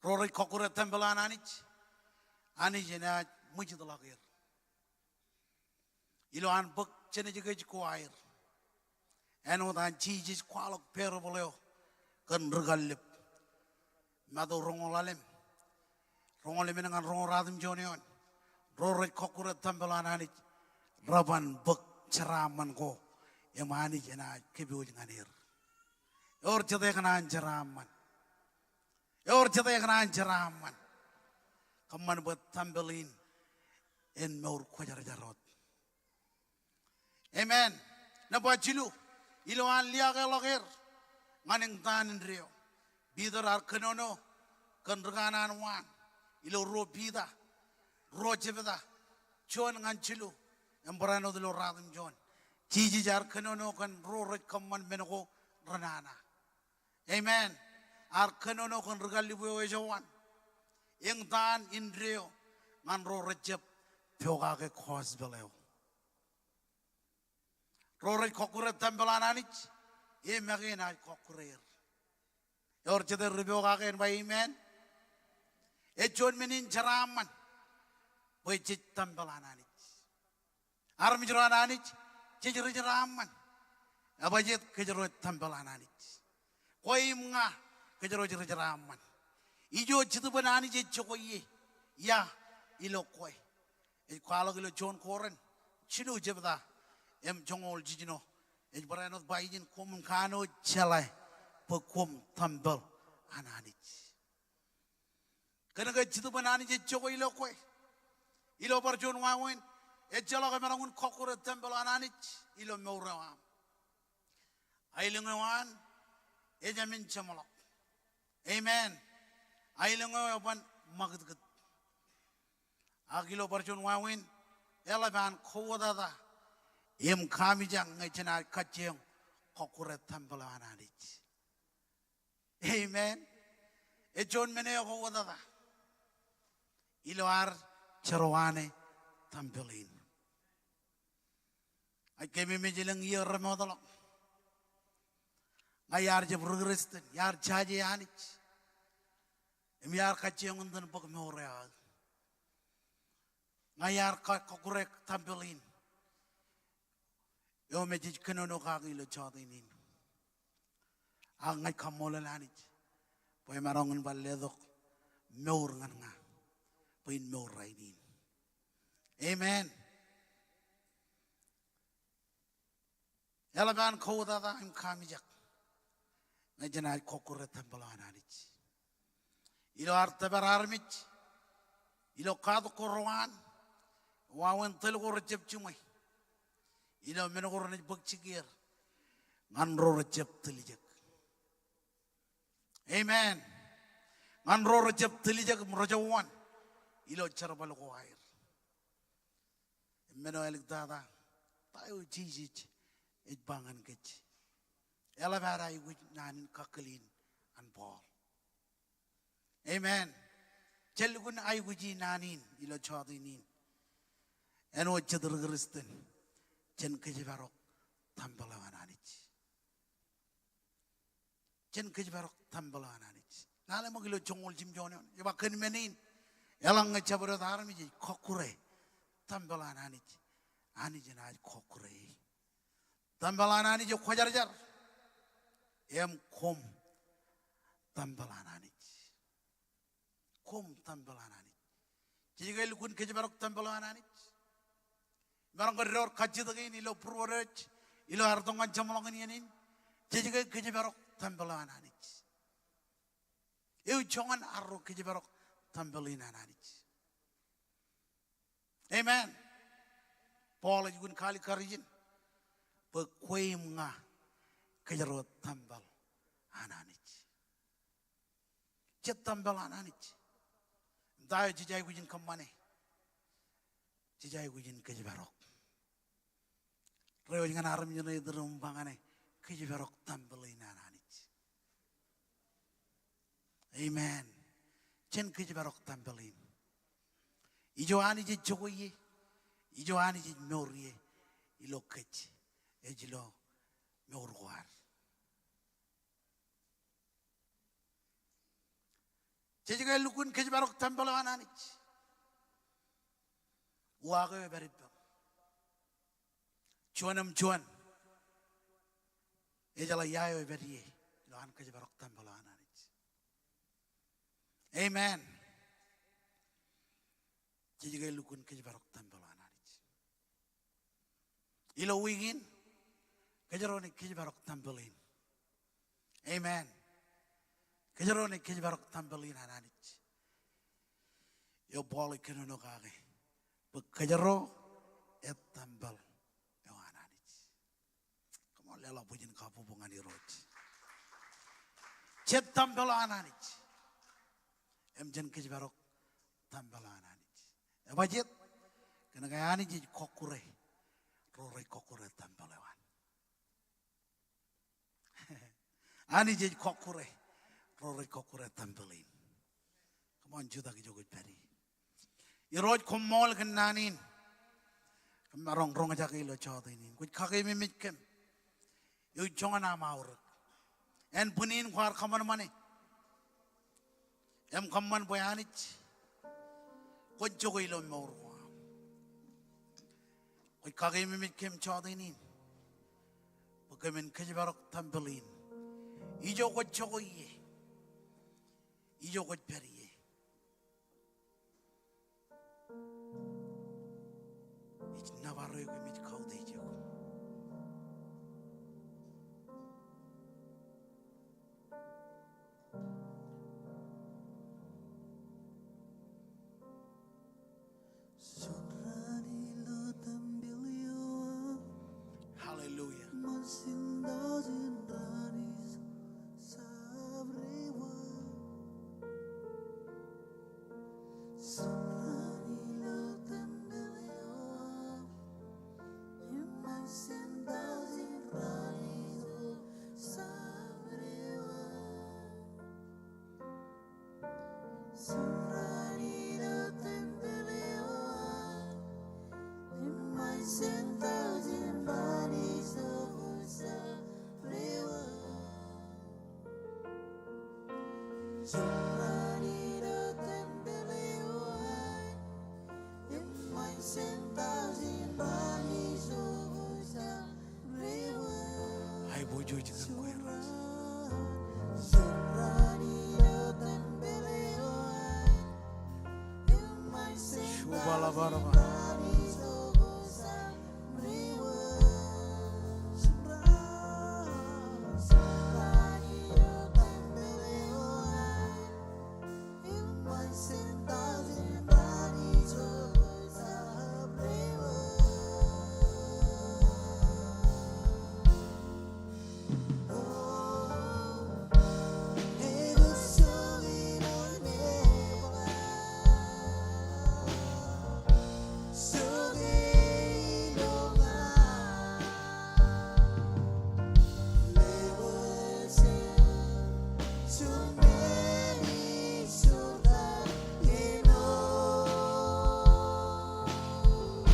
Rory kokure tembelan anij na mujid lagir. Ilo an buk chene jige kwair. Eno dan chijis kwalok perboleo kan regalip. Mado rongolalem. Rongolalem dengan rongoradim jonion. Rory kokure tembelan anij. Raban buk ceraman ko. Yang anij na kebiu janganir. Or jete kanan ceraman. Or jete kanan ceraman. Kaman buat tambelin en maur kwajar jarot. Amen. Na buat jilu iloan liaga logir nganing tanin rio. Bidar ar kenono kan reganan wan ilo ro bida ro jebeda jon ngan jilu embrano de lo radim jon. Jiji jar kenono kan ro rek kaman menoko renana. Amen. Ar kenono kan regali buwe jawan. Yang tan indrio ngan ro rejep pyoga ke khos beleo. Ro rej kokure tembelan anij e magina kokurer. Yor jeder ribyoga ke ba amen. E jon menin jaraman. Boy jit tembelan anij. Ar mijran anij jejere jaraman. Abajit kejero tembelan anij. Koi mga kejero jaraman. Ijo jitu banani je chokoye ya ilo koi e kwalo kilo jon koren chinu jebda em jongol jijino e baranot bayin kum kano chalai pekum tambal anani kana ga jitu banani je choko ilo koi ilo bar jon wawen e jalo ga marangun kokore tambal anani ilo mewrawam ailingawan e jamin chamalo amen. Ailengo yapan magdgad. Agilo barjon wawin elaban kowada em kamijang ngechana kacheng kokure tambala ananich. Amen. E John mene kowada. Iloar charwane tambelin. Ay kemi mejilang yer remodalo. Ngayar je progresten yar chaje anich. Emiar kacang undan pok meoreal. Ngayar kokurek tampilin. Yo mejij kenono kagi lo chadinin. Angay Kommol lanij. Poy marangun baledok meor nga. Poy meor rainin. Amen. Yalaban kowdada im kamijak. Ngajanay kokurek tampilan anij. Ilo arte berarmich, ilo kado korwan, wawen telgo recep cumai, ilo menogor nej bakcikir, nganro recep telijak. Amen. Nganro recep telijak merajawan, ilo cara ko air. Meno elik dada, tayo jijij, bangan kech. Ela berai wich nanin kakelin an ball. Amen. Celgun ay guji nanin ilo chadinin. Eno chadr gristen. Chen kejibarok tambalawan anich. chen kejibarok tambala ananich nale magilo chongol jimjone yaba kenmenin elang ngechabro darmi ji kokure tambala ananich ani jena kokure tambala ananich khojarjar em kom tambala ananich kom tambala ananich jigal kun kejibarok tambala ananich barang geror kajidagin ilo purworech ilo ardongan jamolongin yanin jigal kejibarok tambala ananich eu jongan arro kejibarok tambelin ananich amen Paul juga kali karijin pekuim nga kejarot tambal ananich cet tambal ananich dayo jijay gujin kamane jijay gujin kejibarok rewa jangan aram nyene derum bangane kejibarok tambelin ananich amen chen kejibarok tambelin ijo ani je jogoye ijo ani je noriye ilo kech ejilo norwar jejiga lukun kejibarok tambelo ananich waga beritba chuanam chuan ejala yayo beriye lo an kejibarok tambelo ananich amen jejiga lukun kejibarok tambelo ananich ilo wingin kejarone kejibarok tambelin amen kejarone kejibarok tambelin ananich yo boli kenono kage kejaro et tambal yo ananich Kommol lela bujin kapu bungani roj cet tambel ananich em jen kejibarok tambel ananich bajet kena kayani ji kokure rore kokure tambelewan ani je kokure rore kokure tambelin come on juda ki jogot peri iroj Kommol kenanin kemarong rong aja ki lo chodinin kuj khage mimikkem yu jongana maur en punin khwar khaman mane em khamman boyanich kuj jogi lo maur kuj khage mimikkem chodinin bukemen kejibarok tambelin ijo kuj jogoye ijo kuj peri Navarro ko mit kaude jo Hallelujah Hai bojo jangan kue ras Shubala baraba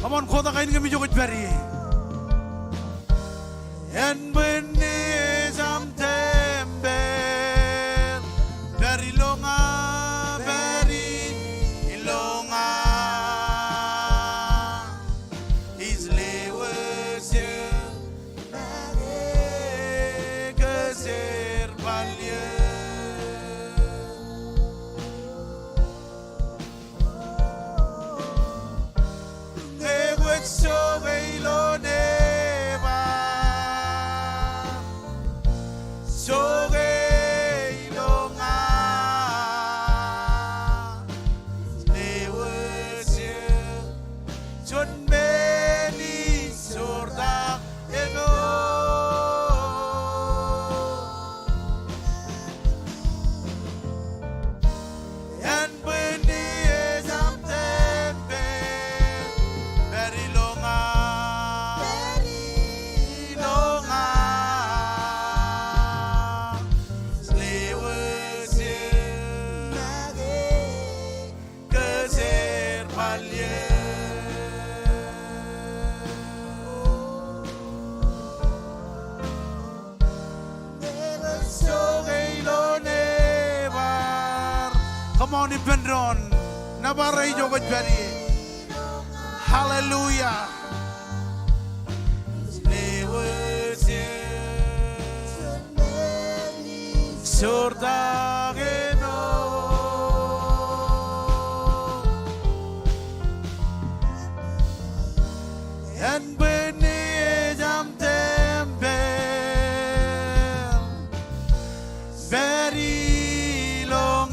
Come on, kota kain kami jogot beri. En benih sam tembe Come on, Ipendron. Nabare jogot beri. Hallelujah. Sordageno. And beni jam temple. Very long.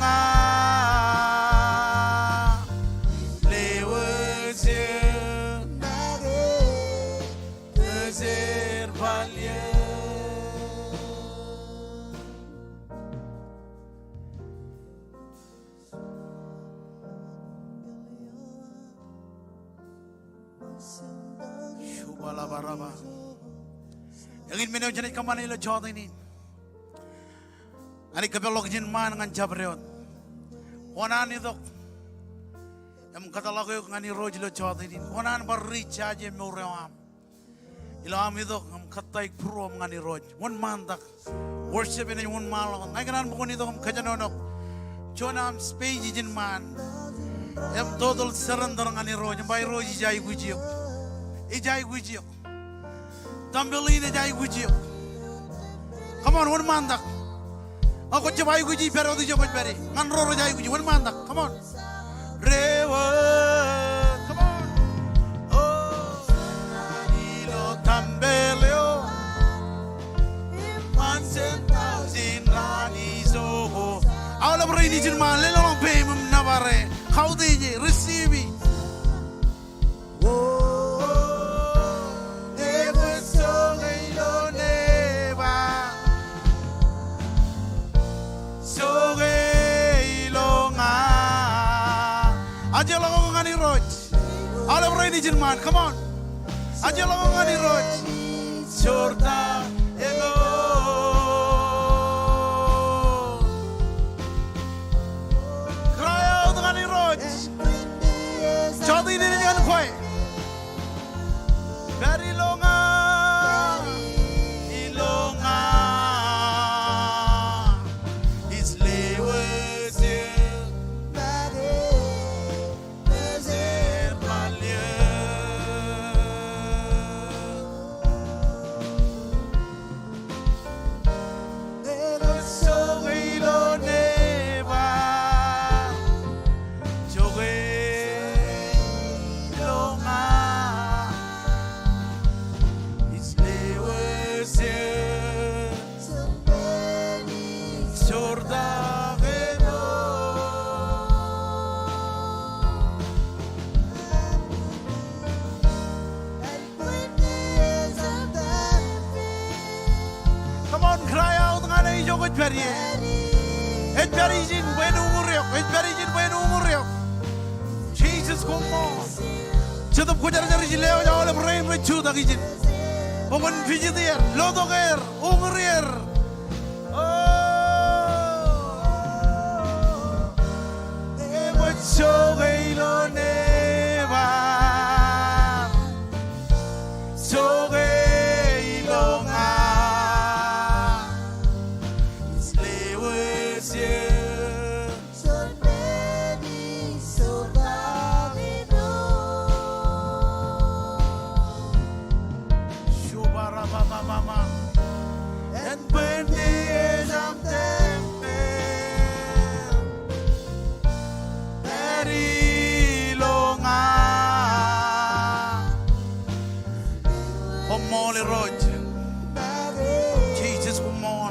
Shubalabaraba. Yang ini menuju ke mana ilo jauh ini? Ani kebelok jin man ngan jabreot. Onan itu, em kata lagu ngani roj ilo jauh ini. Onan berica je murewam. Ilo am itu em kata ik prom ngani roj. One man tak worship ini one malon. Ngai kanan bukan itu em kajanonok. Jonam space jin man. Em total surrender ngani roj. Bay roj ijai gujiok. Ijai gujiok. Tambelin ijai gujiok. Come on, one man tak. Aku coba ibu ji pero tu coba beri. Ngan roro jai ibu ji, one man tak. Come on. Rewa, come on. Oh, ilo tambeleo. Man sentau zinrani soho. Awal beri ni jenman, lelong pay nabare. Kau teje, receive it. Aja lagu ngani roj, ala berani jenman, come on. Aja lagu ngani roj, sorta emo. Cry out ngani roj, jadi ini jangan koi. Very longa, ilonga. Jesus Kommol. Cetup kujar jari jileo jauh le brain recu tak izin. Bukan vijitir, lodoker, ungrir. Oh, ewa soge ilo neva, soge ilo nga, islewe mama and when the age of very long Kommol road Jesus Kommol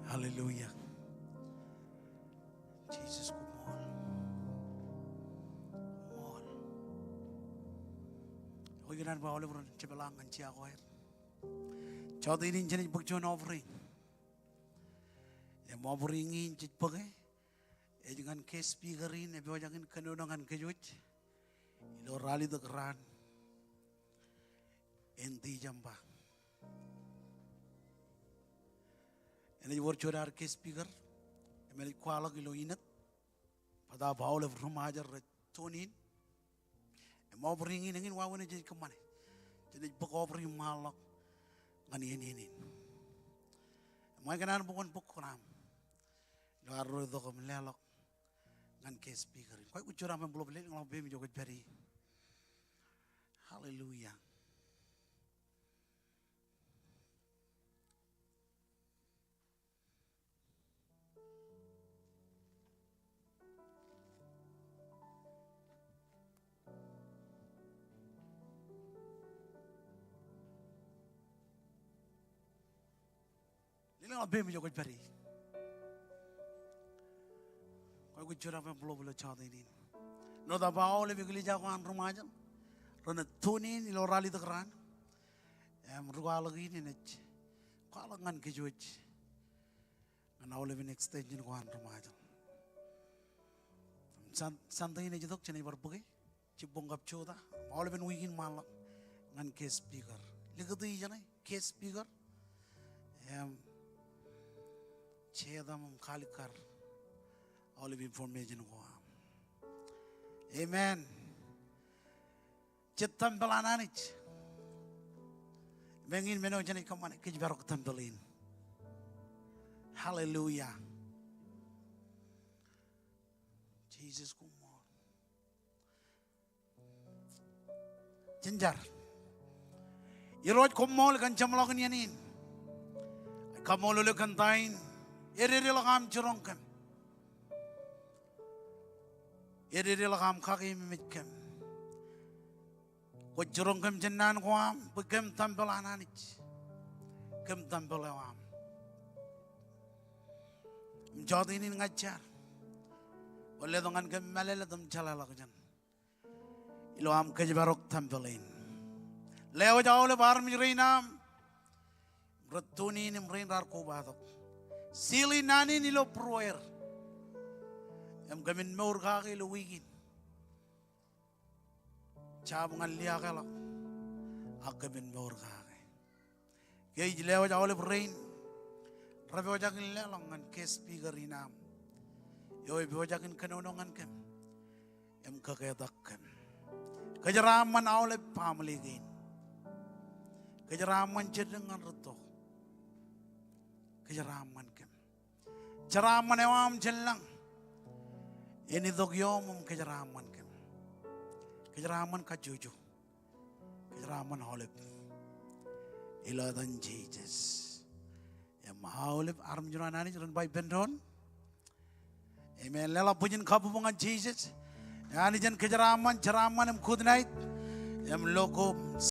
Hallelujah. Jesus, Kommol. Kommol. Oigan ba oliver cebelangan Iakwe. Chod ini jenis bukjon offering. Ya mau beringin cit pakai. Jangan kes pigerin, jangan kenunangan kejut. Ilo rali dekran. Enti jamba. Ini worchodar kes piger. Emeli kuala kilo inat. Pada bau le rumah ajar tonin. Mau beringin ingin wawan jadi kemana? Jadi bekopri malak. Ngani ini. Mau kenan bukan bukuram. Lalu itu kemelelok. Ngan kes pigerin. Kau ucura membelum beli ngelaw bemi joget beri. Haleluya. Ngelaw bemi joget beri. Kau ucura membelum beli cahaya ini. No da bau le bigli jagoan rumah aja. Rona tunin ilo rali dekran. Ruga lagi ni nec. Kalau ngan kejuj. Ngan awal lebih extension kuan rumah aja. Santai ini jaduk cina berbagai. Cibong gap coda. Awal lebih weekend malak. Ngan case speaker. Lihat tu ijana case speaker. Ceda mengkalikar. Awal lebih information kuan. Amen. Cetam belananich. Bengin meno jani kamane kejbarok tambelin. Hallelujah. Jesus Kommol. Jenjar. Iroj Kommol kan jamlok yanin. Kommol le kan tain. Erere lagam churongkem. Erere lagam kaki mitkem. Wajurong kem jenan kuam, bekem tampil ananich, kem tampil awam. Jadi ini ngajar, oleh dengan kem malel dum jalala kejan. Ilo am kejebarok tampilin. Leo jauh le bar mirinam, bertuni ni mirin rar koba tok. Sili nani ni lo proer, am kemin meur kaki lo wigin. Cabungan liya kalau agak ben mor kage. Kaya jilewa jauh le brain, Rabiwajakin lelongan kes pigarinam. Yoi biwajakin kenonongan kem. Em kakedak kem. Kejeraman awle pamaligin. Kejeraman cedengan reto. Kejeraman kem. Jeraman ewam jelang. Ini dogyomum kejeraman kem. Kejeraman kajuju. Kejeraman holip. Iladan Jesus. Ya maholip arm juranani juran bay bendron. Amen. Lela pujian kabupungan Jesus. Yani jan kejeraman, jeraman em kudnait. Em loko